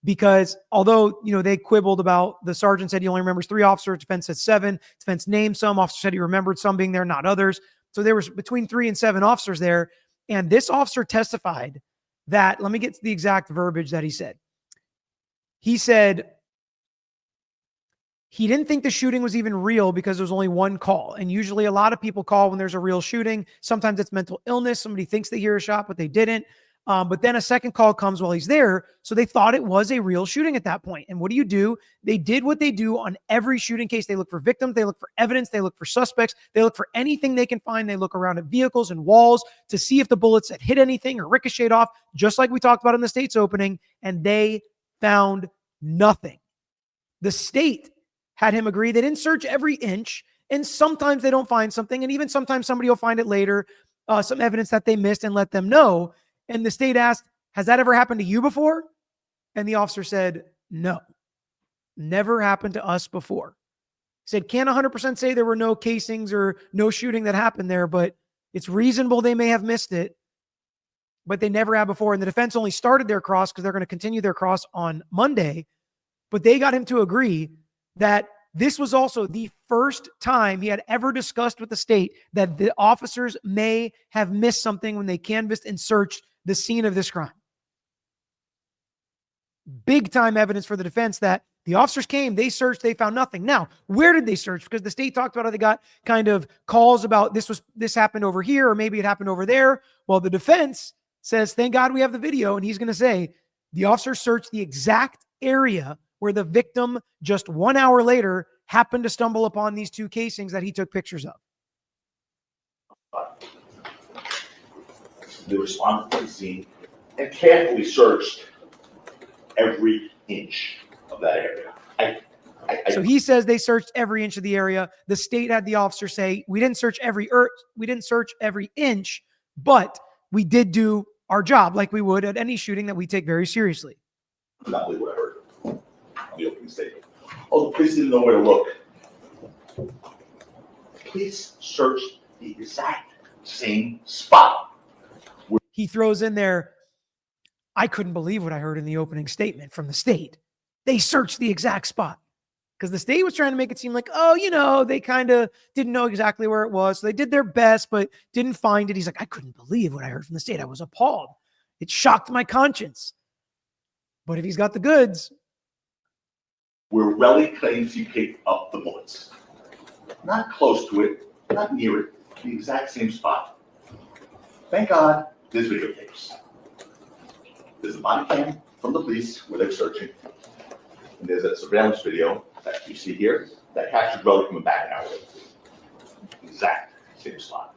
because although, they quibbled about, the sergeant said he only remembers 3 officers, defense said 7, defense named some, officer said he remembered some being there, not others. So there was between 3 and 7 officers there. And this officer testified that, let me get to the exact verbiage that he said. He said he didn't think the shooting was even real because there was only 1 call. And usually a lot of people call when there's a real shooting. Sometimes it's mental illness. Somebody thinks they hear a shot, but they didn't. But then a second call comes while he's there. So they thought it was a real shooting at that point. And what do? They did what they do on every shooting case. They look for victims. They look for evidence. They look for suspects. They look for anything they can find. They look around at vehicles and walls to see if the bullets had hit anything or ricocheted off, just like we talked about in the state's opening. And they found nothing. The state had him agree they didn't search every inch. And sometimes they don't find something. And even sometimes somebody will find it later, some evidence that they missed, and let them know. And the state asked, has that ever happened to you before? And the officer said, no, never happened to us before. He said, can't 100% say there were no casings or no shooting that happened there, but it's reasonable they may have missed it, but they never had before. And the defense only started their cross because they're going to continue their cross on Monday, but they got him to agree that this was also the first time he had ever discussed with the state that the officers may have missed something when they canvassed and searched the scene of this crime. Big time evidence for the defense that the officers came, they searched, they found nothing. Now, where did they search? Because the state talked about how they got kind of calls about this happened over here, or maybe it happened over there. Well, the defense says, thank God we have the video. And he's going to say the officers searched the exact area where the victim just 1 hour later happened to stumble upon these 2 casings that he took pictures of. They responded to the scene and carefully searched every inch of that area. So he says they searched every inch of the area. The state had the officer say, we didn't search every inch, but we did do our job like we would at any shooting that we take very seriously. Not believe what I heard on the opening statement. Oh, the police didn't know where to look. Police searched the exact same spot. He throws in there, I couldn't believe what I heard in the opening statement from the state. They searched the exact spot. Because the state was trying to make it seem like, oh, you know, they kind of didn't know exactly where it was. So they did their best, but didn't find it. He's like, I couldn't believe what I heard from the state. I was appalled. It shocked my conscience. But if he's got the goods. Where Relly claims he picked up the bullets. Not close to it, not near it, the exact same spot. Thank God there's videotapes. There's a body cam from the police where they're searching. And there's a surveillance video that you see here that captures Relly coming back an hour later. Exact same spot.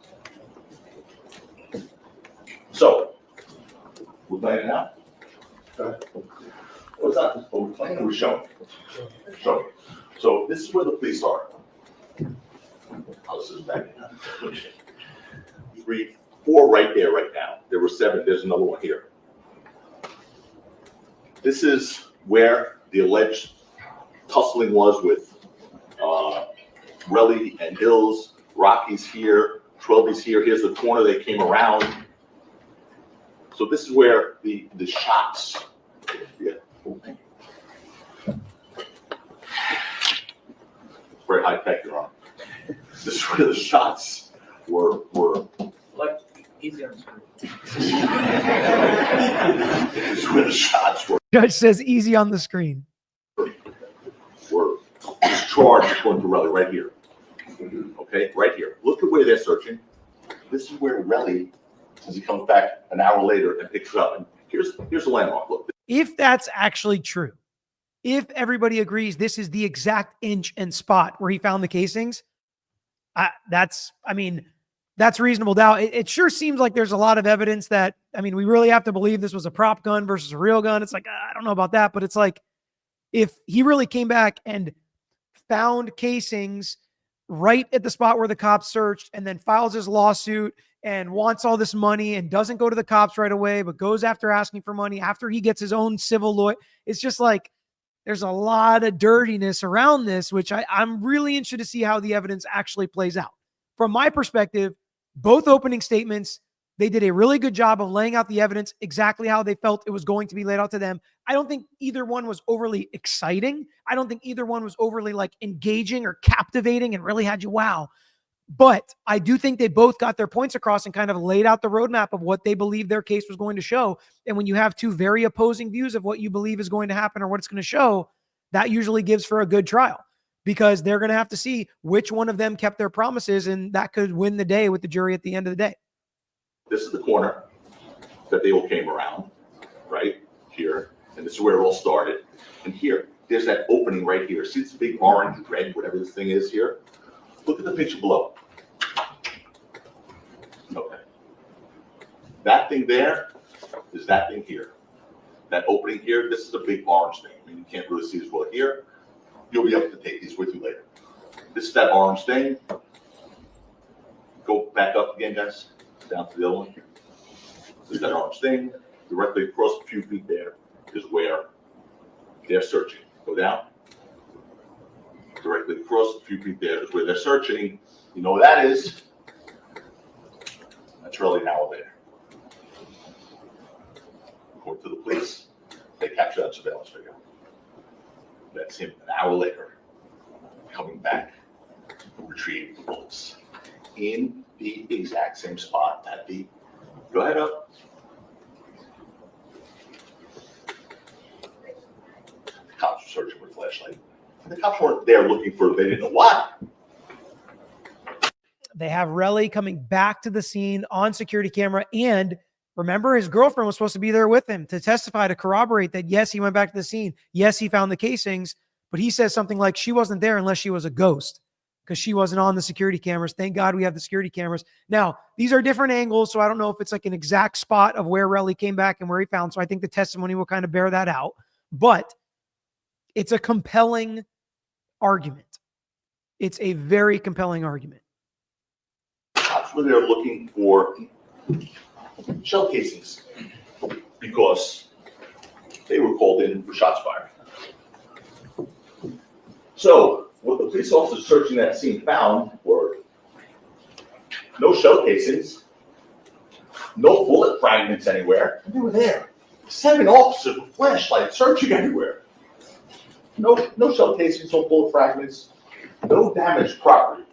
So, we're playing it now? What's that? We're playing or we're showing? Showing. So this is where the police are. I'll zoom back in. 3, 4 right there right now. There were 7. There's another one here. This is where the alleged tussling was with Relly and Hills. Rocky's here. Trelby's here. Here's the corner they came around. So this is where the shots. Yeah. Very high tech, Your Honor. This is where the shots were. Like, easier on screen. This is where the shots were Judge says easy on the screen. discharged according to Relly right here. Okay, right here. Look at where they're searching. This is where Relly, as he comes back an hour later and picks it up. And here's the landmark. Look. If that's actually true, if everybody agrees this is the exact inch and spot where he found the casings, that's reasonable doubt. It sure seems like there's a lot of evidence that, we really have to believe this was a prop gun versus a real gun. It's like, I don't know about that, but it's like, if he really came back and found casings right at the spot where the cops searched and then files his lawsuit and wants all this money and doesn't go to the cops right away, but goes after asking for money after he gets his own civil lawyer, it's just like, there's a lot of dirtiness around this, which I'm really interested to see how the evidence actually plays out. From my perspective, both opening statements, they did a really good job of laying out the evidence exactly how they felt it was going to be laid out to them. I don't think either one was overly exciting. I don't think either one was overly engaging or captivating and really had you wow. But I do think they both got their points across and kind of laid out the roadmap of what they believe their case was going to show. And when you have two very opposing views of what you believe is going to happen or what it's going to show, that usually gives for a good trial, because they're going to have to see which one of them kept their promises, and that could win the day with the jury at the end of the day. This is the corner that they all came around, right here. And this is where it all started. And here, there's that opening right here. See this big orange, red, whatever this thing is here? Look at the picture below. Okay. That thing there is that thing here. That opening here, this is a big orange thing. You can't really see this well here. You'll be able to take these with you later. This is that orange thing. Go back up again, guys. Down to the other one. This is that orange thing. Directly across a few feet there is where they're searching. Go down. Directly across a few feet there is where they're searching. You know what that is? That's really an hour later. According to the police, they captured that surveillance video. That's him an hour later coming back to retrieve the bullets in the exact same spot at the. Go ahead up. The cops were searching with a flashlight. The cops weren't there looking for, they didn't know what. They have Relly coming back to the scene on security camera. And remember, his girlfriend was supposed to be there with him to testify, to corroborate that, yes, he went back to the scene. Yes, he found the casings. But he says something like, she wasn't there unless she was a ghost, because she wasn't on the security cameras. Thank God we have the security cameras. Now, these are different angles, so I don't know if it's like an exact spot of where Relly came back and where he found. So I think the testimony will kind of bear that out. But it's a compelling argument. It's a very compelling argument. Cops were there looking for shell casings because they were called in for shots fired. So what the police officers searching that scene found were no shell casings, no bullet fragments anywhere. They were there. 7 officers with flashlights searching everywhere. No shell casings, no bullet fragments, no damaged property.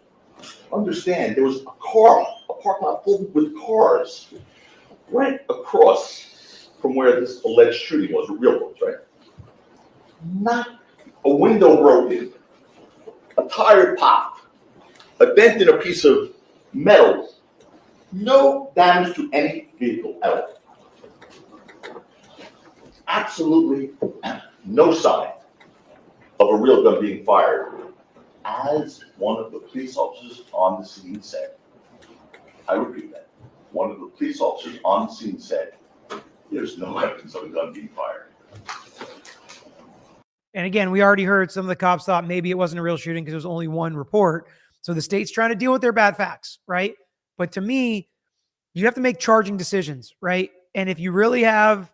Understand, there was a parking lot full with cars right across from where this alleged shooting was, real ones, right? Not a window broken, a tire popped, a dent in a piece of metal. No damage to any vehicle at all. Absolutely no sign of a real gun being fired, as one of the police officers on the scene said. I repeat that. One of the police officers on the scene said, there's no evidence of a gun being fired. And again, we already heard some of the cops thought maybe it wasn't a real shooting because there was only one report. So the state's trying to deal with their bad facts, right? But to me, you have to make charging decisions, right? And if you really have,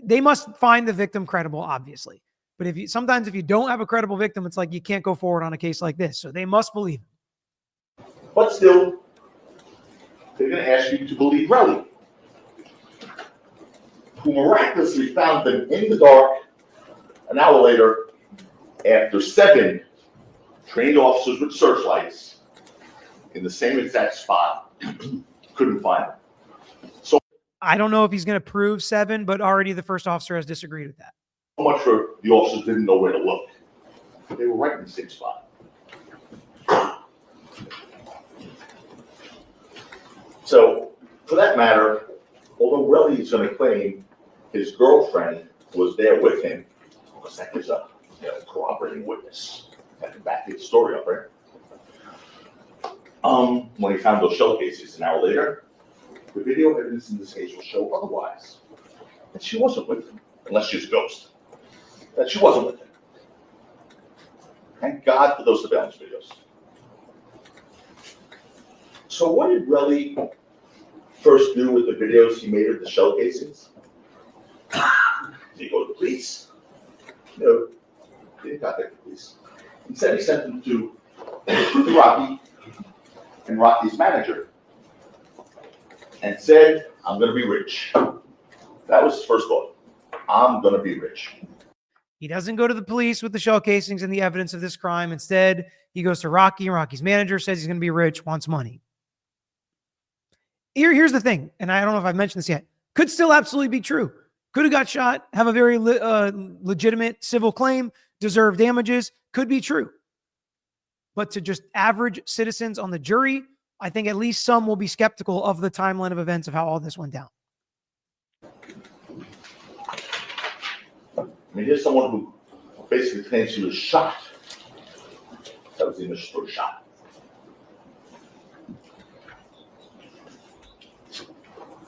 they must find the victim credible, obviously. But sometimes if you don't have a credible victim, it's like you can't go forward on a case like this. So they must believe him. But still, they're going to ask you to believe Relly, who miraculously found them in the dark an hour later after 7 trained officers with searchlights in the same exact spot couldn't find them. So I don't know if he's going to prove 7, but already the first officer has disagreed with that. much for the officers didn't know where to look. They were right in the same spot. So, for that matter, although Relly is going to claim his girlfriend was there with him, because that gives a corroborating witness that can back his story up, right? When he found those shell cases an hour later, the video evidence in this case will show otherwise. That she wasn't with him, unless she's a ghost. That she wasn't with him. Thank God for those surveillance videos. So what did Relly first do with the videos he made of the shell casings? Did he go to the police? No, he didn't contact the police. Instead, he sent them to Rocky and Rocky's manager and said, I'm going to be rich. That was his first thought. I'm going to be rich. He doesn't go to the police with the shell casings and the evidence of this crime. Instead, he goes to Rocky, and Rocky's manager says he's going to be rich, wants money. Here's the thing, and I don't know if I've mentioned this yet. Could still absolutely be true. Could have got shot, have a very legitimate civil claim, deserve damages. Could be true. But to just average citizens on the jury, I think at least some will be skeptical of the timeline of events of how all this went down. I mean, here's someone who basically claims he was shot. That was the initial word, shot.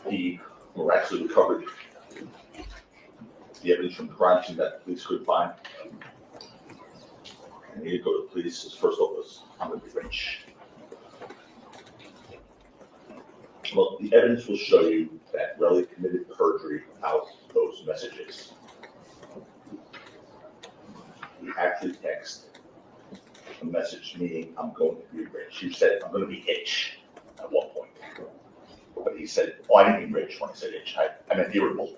He miraculously recovered the evidence from the crime scene that the police couldn't find. And he didn't go to the police. His first thought was, I'm going to be rich. Well, the evidence will show you that Relly committed perjury about those messages. He actually texted a message meaning, I'm going to be rich. He said, I'm going to be itch at one point. But he said, oh, I didn't mean rich when I said itch. I meant irritable.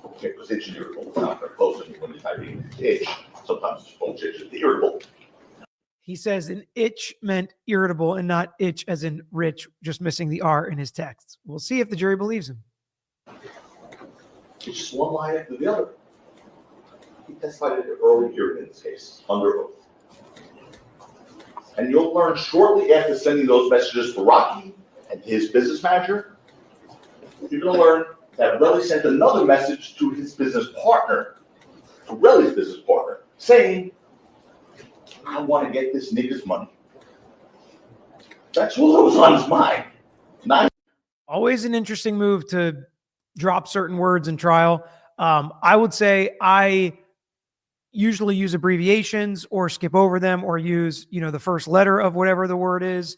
Okay, because itch and irritable is not very close. I mean, when you're typing itch, sometimes it's both itch and irritable. He says an itch meant irritable and not itch as in rich, just missing the R in his text. We'll see if the jury believes him. It's just one lie after the other. He testified at the early hearing in this case, under oath. And you'll learn shortly after sending those messages to Rocky and his business manager, you're going to learn that Relly sent another message to his business partner, to Relly's business partner, saying, I want to get this nigga's money. That's what was on his mind. Always an interesting move to drop certain words in trial. I would say I usually use abbreviations or skip over them or use, the first letter of whatever the word is.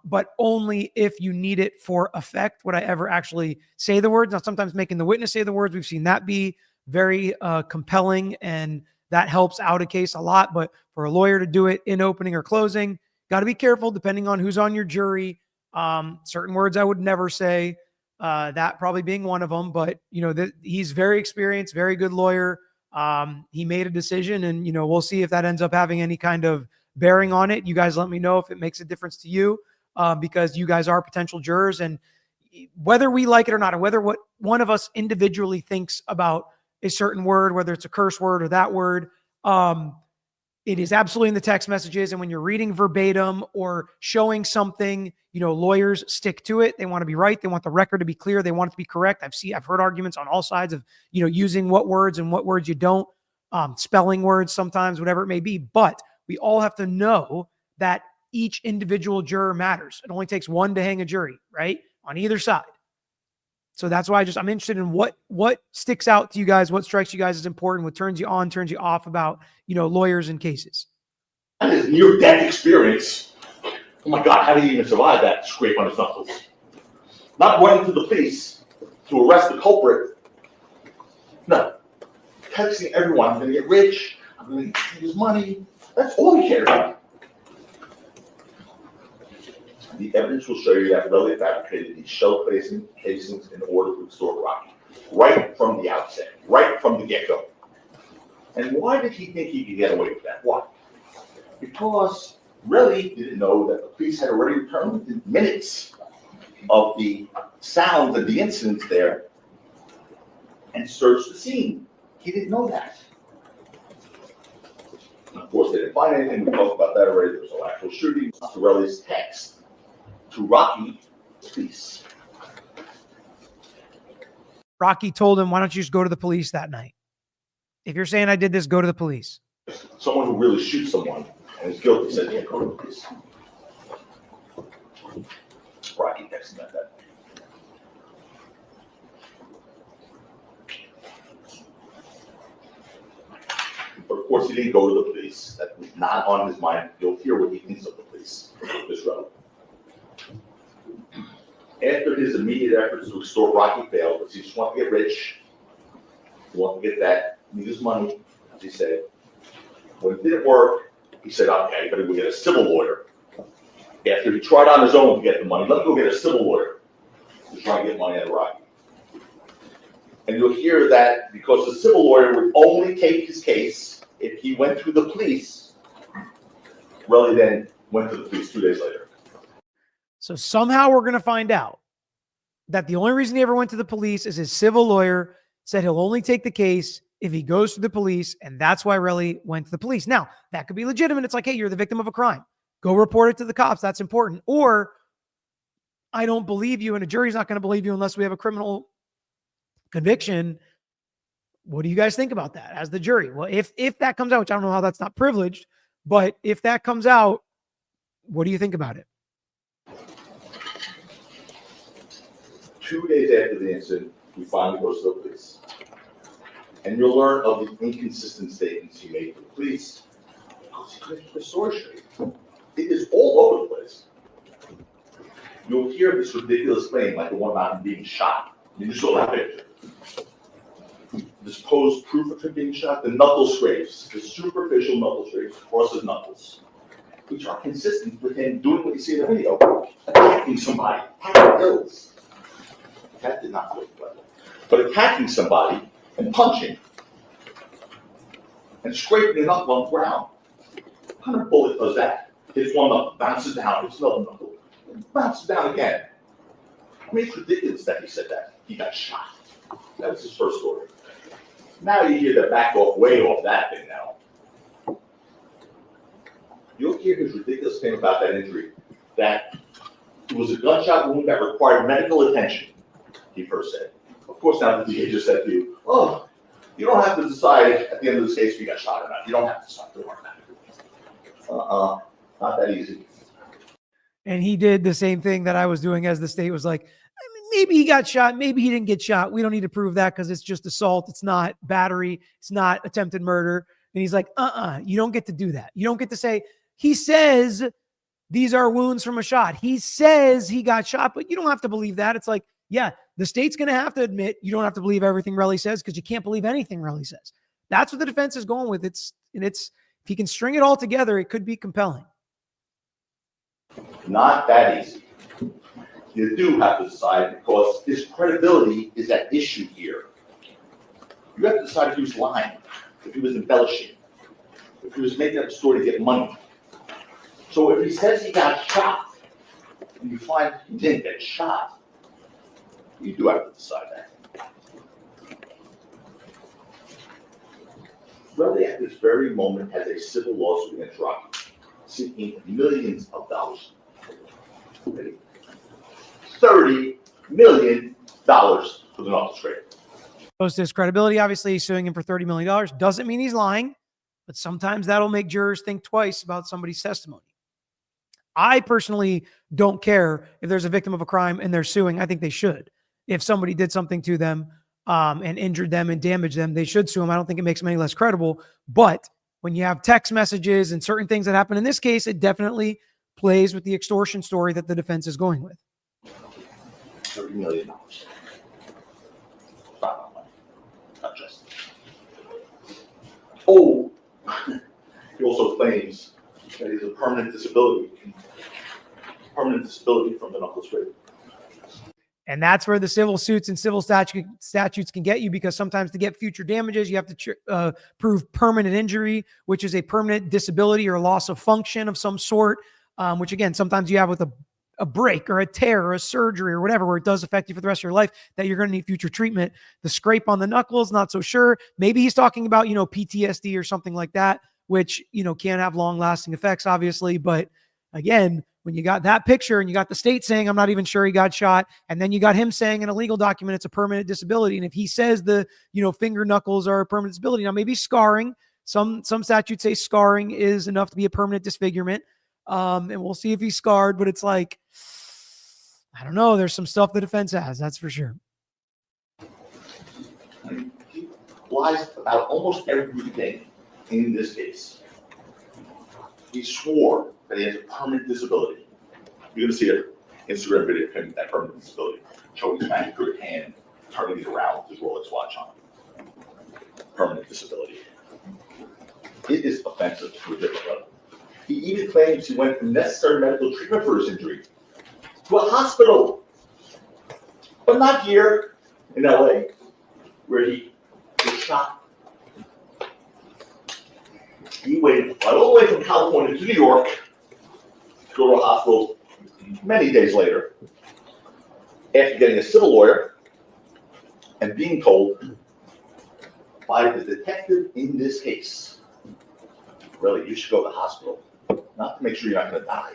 but only if you need it for effect would I ever actually say the words. Now, sometimes making the witness say the words, we've seen that be very compelling, and that helps out a case a lot. But for a lawyer to do it in opening or closing, got to be careful depending on who's on your jury. Certain words I would never say, that probably being one of them. But, he's very experienced, very good lawyer. He made a decision, and, we'll see if that ends up having any kind of bearing on it. You guys let me know if it makes a difference to you, because you guys are potential jurors, and whether we like it or not, or whether what one of us individually thinks about a certain word, whether it's a curse word or that word, it is absolutely in the text messages. And when you're reading verbatim or showing something, lawyers stick to it. They want to be right. They want the record to be clear. They want it to be correct. I've heard arguments on all sides of, using what words and what words you don't, spelling words sometimes, whatever it may be. But we all have to know that each individual juror matters. It only takes one to hang a jury, right? On either side. So that's why I'm interested in what sticks out to you guys, what strikes you guys as important, what turns you on, turns you off about, lawyers and cases. And his near-death experience. Oh my God, how did he even survive that scrape on his knuckles? Not running to the police to arrest the culprit. No. Texting everyone, I'm going to get rich, I'm going to get his money. That's all he cared about. The evidence will show you that Relly fabricated these shell casings in order to extort Rocky. Right from the outset, right from the get-go. And why did he think he could get away with that? Why? Because Relly didn't know that the police had already returned within minutes of the sounds and the incidents there and searched the scene. He didn't know that. Of course, they didn't find anything. We talked about that already. There was no actual shooting. To Relly's text to Rocky, please. Rocky told him, why don't you just go to the police that night? If you're saying I did this, go to the police. Someone who really shoots someone and is guilty said, yeah, go to the police. Rocky texted him that. But of course, he didn't go to the police. That was not on his mind. You'll hear what he thinks of the police. This road. After his immediate efforts to extort Rocky failed, because he just wanted to get rich, he wanted to get that, need his money, as he said. When it didn't work, he said, okay, I better go get a civil lawyer. After he tried on his own to get the money, let me go get a civil lawyer to try and get money out of Rocky. And you'll hear that because the civil lawyer would only take his case if he went to the police. Relly then went to the police 2 days later. So somehow we're going to find out that the only reason he ever went to the police is his civil lawyer said he'll only take the case if he goes to the police, and that's why Relly went to the police. Now, that could be legitimate. It's like, hey, you're the victim of a crime. Go report it to the cops. That's important. Or, I don't believe you, and a jury's not going to believe you unless we have a criminal conviction. What do you guys think about that as the jury? Well, if that comes out, which I don't know how that's not privileged, but if that comes out, what do you think about it? 2 days after the incident, he finally goes to the police. And you'll learn of the inconsistent statements he made to the police because he couldn't keep the story straight. It is all over the place. You'll hear this ridiculous claim like the one about him being shot. You saw that picture. This posed proof of him being shot, the knuckle scrapes, the superficial knuckle scrapes across his knuckles, which are consistent with him doing what you see in the video, attacking somebody, attacking hills. That did not look well. But attacking somebody and punching and scraping it up on the ground. What kind of bullet does that? Hits one knuckle, bounces down, hits another knuckle, bounces down again. I mean, it's ridiculous that he said that. He got shot. That was his first story. Now you hear the back off, way off that thing now. You'll hear his ridiculous thing about that injury, that it was a gunshot wound that required medical attention, he first said. Of course, now the DA just said to you, oh, you don't have to decide at the end of this case if you got shot or not. You don't have to decide. Don't worry about it. Not that easy. And he did the same thing that I was doing as the state was like, I mean, maybe he got shot, maybe he didn't get shot. We don't need to prove that because it's just assault. It's not battery. It's not attempted murder. And he's like, you don't get to do that. You don't get to say, he says these are wounds from a shot. He says he got shot, but you don't have to believe that. It's like, yeah, the state's going to have to admit you don't have to believe everything Relly says because you can't believe anything Relly says. That's what the defense is going with. It's if he can string it all together, it could be compelling. Not that easy. You do have to decide because his credibility is at issue here. You have to decide if he was lying, if he was embellishing, if he was making up a story to get money. So if he says he got shot, and you find he didn't get shot, you do have to decide that. Relly at this very moment has a civil lawsuit against Rocky, seeking millions of dollars. $30 million for the knuckle scrape. Goes to his credibility. Obviously, he's suing him for $30 million. Doesn't mean he's lying, but sometimes that'll make jurors think twice about somebody's testimony. I personally don't care if there's a victim of a crime and they're suing. I think they should. If somebody did something to them and injured them and damaged them, they should sue them. I don't think it makes them any less credible. But when you have text messages and certain things that happen in this case, it definitely plays with the extortion story that the defense is going with. $30 million. Not money, not just. Oh, he also claims that he has a permanent disability from the knuckle scrape. And that's where the civil suits and civil statutes can get you, because sometimes to get future damages, you have to prove permanent injury, which is a permanent disability or loss of function of some sort, which again, sometimes you have with a break or a tear or a surgery or whatever, where it does affect you for the rest of your life, that you're going to need future treatment. The scrape on the knuckles, not so sure. Maybe he's talking about, PTSD or something like that, which, can have long lasting effects, obviously. But again, when you got that picture and you got the state saying, I'm not even sure he got shot, and then you got him saying in a legal document, it's a permanent disability. And if he says the, finger knuckles are a permanent disability, now maybe scarring, some statutes say scarring is enough to be a permanent disfigurement. And we'll see if he's scarred, but it's like, I don't know. There's some stuff the defense has, that's for sure. He lies about almost everything in this case. He swore that he has a permanent disability. You're going to see an Instagram video of him, that permanent disability, showing his manicured hand, turning it around with his Rolex watch on. Permanent disability. It is offensive to a different level. He even claims he went for necessary medical treatment for his injury to a hospital, but not here in LA, where he was shot. He waited all the way from California to New York to go to a hospital many days later, after getting a civil lawyer and being told by the detective in this case, really, you should go to the hospital. Not to make sure you're not going to die.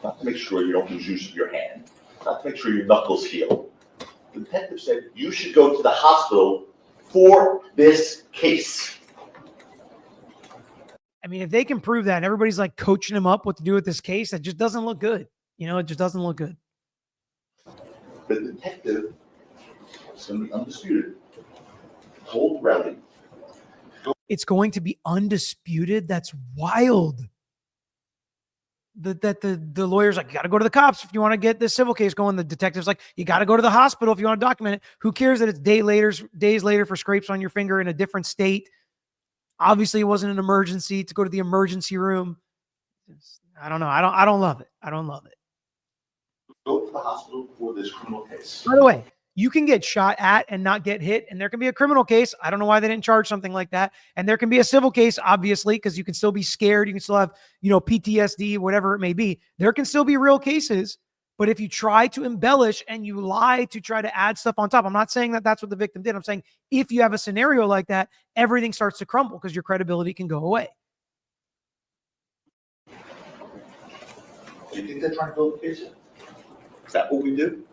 Not to make sure you don't lose use of your hand. Not to make sure your knuckles heal. The detective said you should go to the hospital for this case. I mean, if they can prove that and everybody's like coaching him up what to do with this case, that just doesn't look good. It just doesn't look good. The detective is going to be undisputed. Told Relly. It's going to be undisputed. That's wild. That the lawyer's like, you got to go to the cops if you want to get this civil case going. The detective's like, you got to go to the hospital if you want to document it. Who cares that it's days later for scrapes on your finger in a different state? Obviously, it wasn't an emergency to go to the emergency room. I don't know. I don't love it. I don't love it. Go to the hospital for this criminal case. By the way, you can get shot at and not get hit, and there can be a criminal case. I don't know why they didn't charge something like that. And there can be a civil case, obviously, because you can still be scared. You can still have, PTSD, whatever it may be. There can still be real cases. But if you try to embellish and you lie to try to add stuff on top, I'm not saying that that's what the victim did. I'm saying if you have a scenario like that, everything starts to crumble because your credibility can go away. Do you think they're trying to build a case? Is that what we do?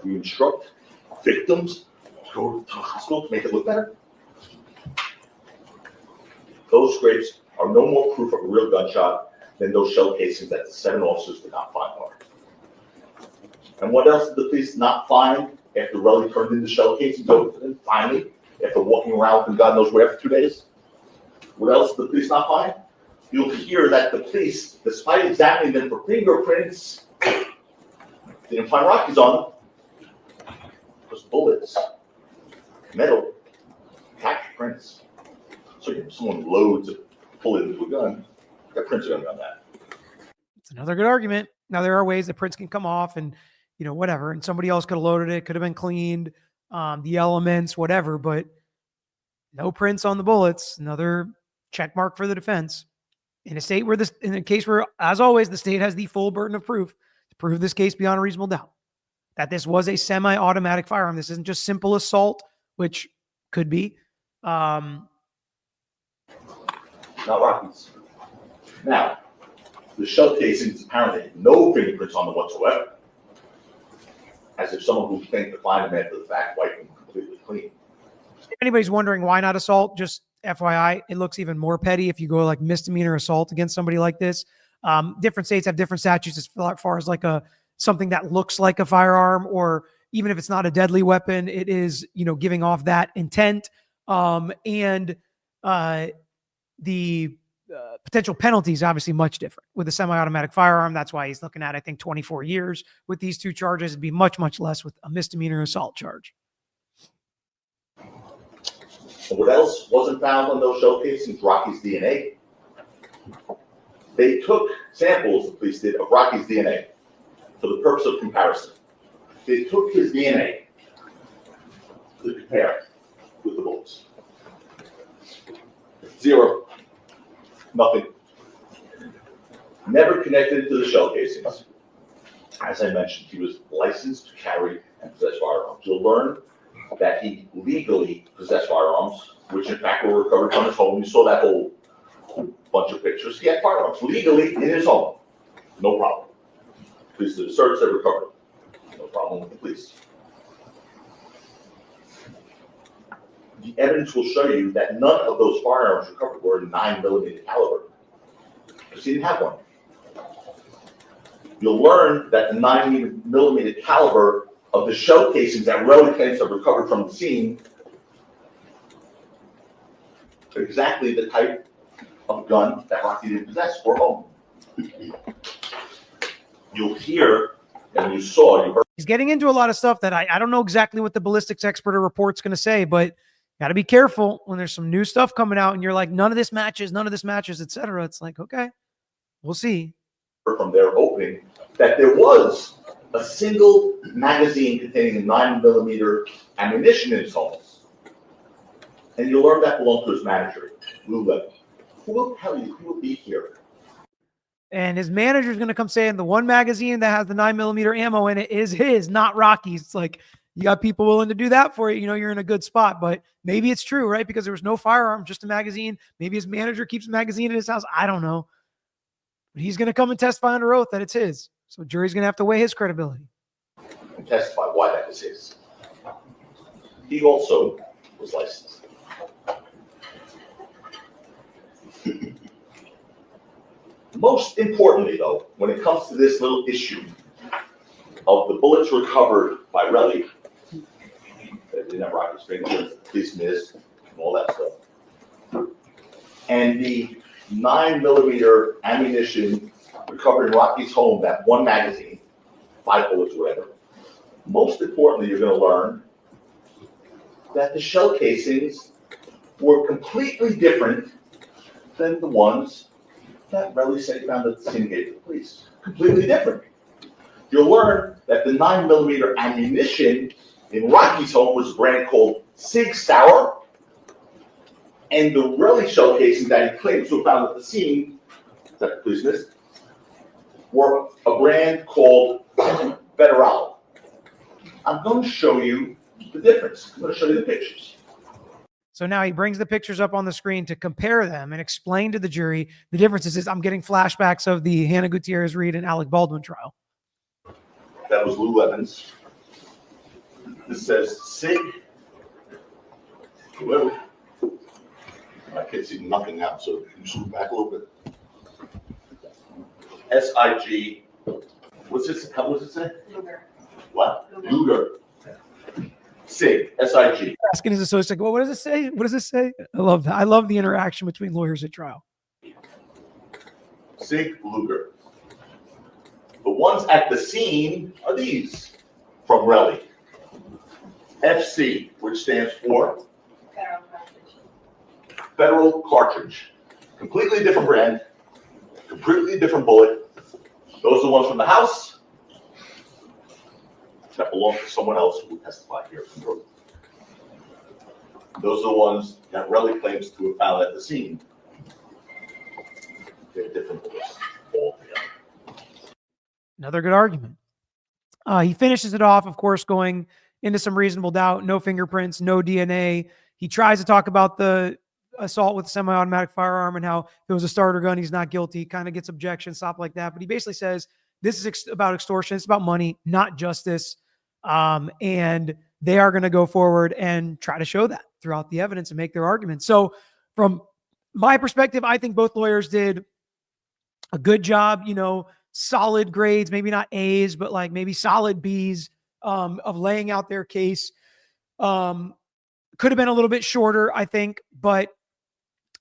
We instruct victims to go to the hospital to make it look better? Those scrapes are no more proof of a real gunshot than those shell casings that the 7 officers did not find are. And what else did the police not find after Relly turned in the shell casings over to them, finally, after walking around and God knows where for 2 days? What else did the police not find? you'll hear that the police, despite examining them for fingerprints, didn't find Rocky's on them. Because bullets, metal, capture prints. So if someone loads a bullet into a gun, got prints are gonna be on that. It's another good argument. Now there are ways that prints can come off and, you know, whatever, and somebody else could have loaded it, could have been cleaned, the elements, whatever, but no prints on the bullets. Another check mark for the defense. In a state where this, in a case where, as always, the state has the full burden of proof to prove this case beyond a reasonable doubt that this was a semi-automatic firearm. This isn't just simple assault, which could be. Not Rocky's. Now, the shell casings apparently had no fingerprints on them whatsoever. As if someone who can't define them after the fact wiped them completely clean. If anybody's wondering why not assault, just FYI, it looks even more petty if you go like misdemeanor assault against somebody like this. Different states have different statutes as far as like something that looks like a firearm, or even if it's not a deadly weapon, it is, you know, giving off that intent. And the potential penalties obviously much different with a semi-automatic firearm. That's why he's looking at, I think, 24 years with these two charges. It'd be much, much less with a misdemeanor assault charge. And what else wasn't found on those shell casings? Rocky's DNA. They took samples, the police did, of Rocky's DNA for the purpose of comparison. They took his DNA to compare with the bullets. Zero. Nothing. Never connected to the shell casings. As I mentioned, he was licensed to carry and possess firearms. You'll learn that he legally possessed firearms, which in fact were recovered from his home. You saw that whole bunch of pictures. He had firearms legally in his home. No problem. Police did a search, they recovered. No problem with the police. The evidence will show you that none of those firearms recovered were 9mm caliber, because he didn't have one. You'll learn that the 9mm caliber of the shell casings that Relly claims have recovered from the scene are exactly the type of gun that Rocky didn't possess or own. You'll hear, and you heard. He's getting into a lot of stuff that I don't know exactly what the ballistics expert or report's going to say, but got to be careful when there's some new stuff coming out and you're like, none of this matches, etc. It's like, okay, we'll see. From their opening that there was a single magazine containing 9mm ammunition in his home. And you'll learn that belonged to his manager, Lou Levin. Who will tell you who will be here? And his manager's going to come saying the one magazine that has the 9mm ammo in it is his, not Rocky's. It's like, you got people willing to do that for you. You know, you're in a good spot, but maybe it's true, right? Because there was no firearm, just a magazine. Maybe his manager keeps a magazine in his house. I don't know. But he's going to come and testify under oath that it's his. So the jury's going to have to weigh his credibility. And testify why that is his. He also was licensed. Most importantly, though, when it comes to this little issue of the bullets recovered by Relly, that didn't have Rocky's fingerprints, the police missed, and all that stuff, and the 9mm ammunition recovered in Rocky's home, that one magazine, 5 bullets, whatever. Most importantly, you're going to learn that the shell casings were completely different than the ones that Relly said he found at the scene gave to the police. Completely different. You'll learn that the 9mm ammunition in Rocky's home was a brand called Sig Sauer, and the Relly shell casings that he claims to have found at the scene, that the police missed, were a brand called Federal. I'm going to show you the difference. I'm going to show you the pictures. So now he brings the pictures up on the screen to compare them and explain to the jury the differences. I'm getting flashbacks of the Hannah Gutierrez Reed and Alec Baldwin trial. That was Lou Evans. This says Sig. Whoever. I can't see nothing now, so can you zoom back a little bit? SIG. What's this? How does it say? Luger. What? Luger. SIG. SIG. Asking his associate, well, what does it say? What does it say? I love that. I love the interaction between lawyers at trial. Sig Luger. The ones at the scene are these from Relly. FC, which stands for Federal Cartridge. Completely different brand, completely different bullet. Those are the ones from the house that belong to someone else who testified here from Georgia. Those are the ones that Relly claims to have found at the scene. They're different bullets altogether. Another good argument. He finishes it off, of course, going into some reasonable doubt, no fingerprints, no DNA. He tries to talk about the assault with a semi-automatic firearm and how if it was a starter gun, he's not guilty, kind of gets objection, stop like that. But he basically says, this is about extortion. It's about money, not justice. And they are going to go forward and try to show that throughout the evidence and make their argument. So from my perspective, I think both lawyers did a good job, solid grades, maybe not A's, but like maybe solid B's of laying out their case. Could have been a little bit shorter, I think, but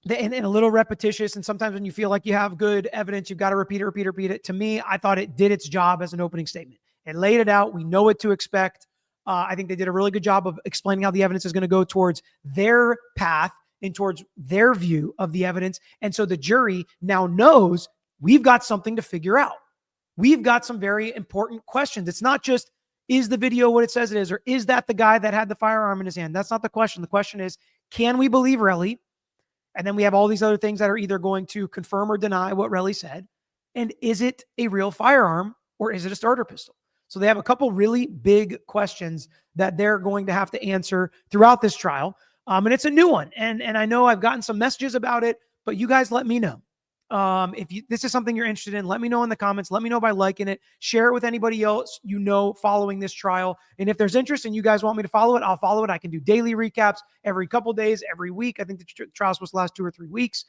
and a little repetitious. And sometimes when you feel like you have good evidence, you've got to repeat it. To me, I thought it did its job as an opening statement. It laid it out. We know what to expect. I think they did a really good job of explaining how the evidence is going to go towards their path and towards their view of the evidence. And so the jury now knows we've got something to figure out. We've got some very important questions. It's not just, is the video what it says it is, or is that the guy that had the firearm in his hand? That's not the question. The question is, can we believe Relly? And then we have all these other things that are either going to confirm or deny what Relly said. And is it a real firearm or is it a starter pistol? So they have a couple really big questions that they're going to have to answer throughout this trial. And it's a new one. And I know I've gotten some messages about it, but you guys let me know. If this is something you're interested in, let me know in the comments. Let me know by liking it. Share it with anybody else following this trial. And if there's interest and you guys want me to follow it, I'll follow it. I can do daily recaps every couple days, every week. I think the trial's supposed to last 2 or 3 weeks.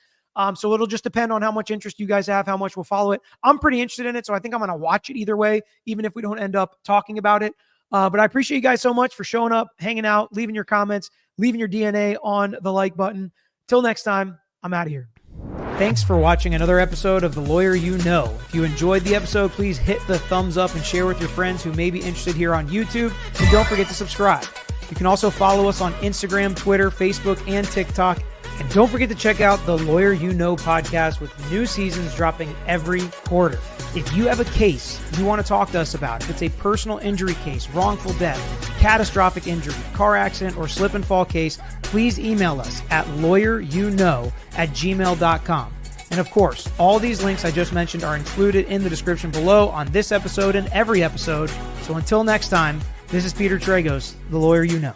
So it'll just depend on how much interest you guys have, how much we'll follow it. I'm pretty interested in it, so I think I'm going to watch it either way, even if we don't end up talking about it. But I appreciate you guys so much for showing up, hanging out, leaving your comments, leaving your DNA on the like button. Till next time, I'm out of here. Thanks for watching another episode of The Lawyer You Know. If you enjoyed the episode, please hit the thumbs up and share with your friends who may be interested here on YouTube. And don't forget to subscribe. You can also follow us on Instagram, Twitter, Facebook, and TikTok. And don't forget to check out the Lawyer You Know podcast with new seasons dropping every quarter. If you have a case you want to talk to us about, if it's a personal injury case, wrongful death, catastrophic injury, car accident, or slip and fall case, please email us at lawyeryouknow@gmail.com. And of course, all these links I just mentioned are included in the description below on this episode and every episode. So until next time, this is Peter Tragos, The Lawyer You Know.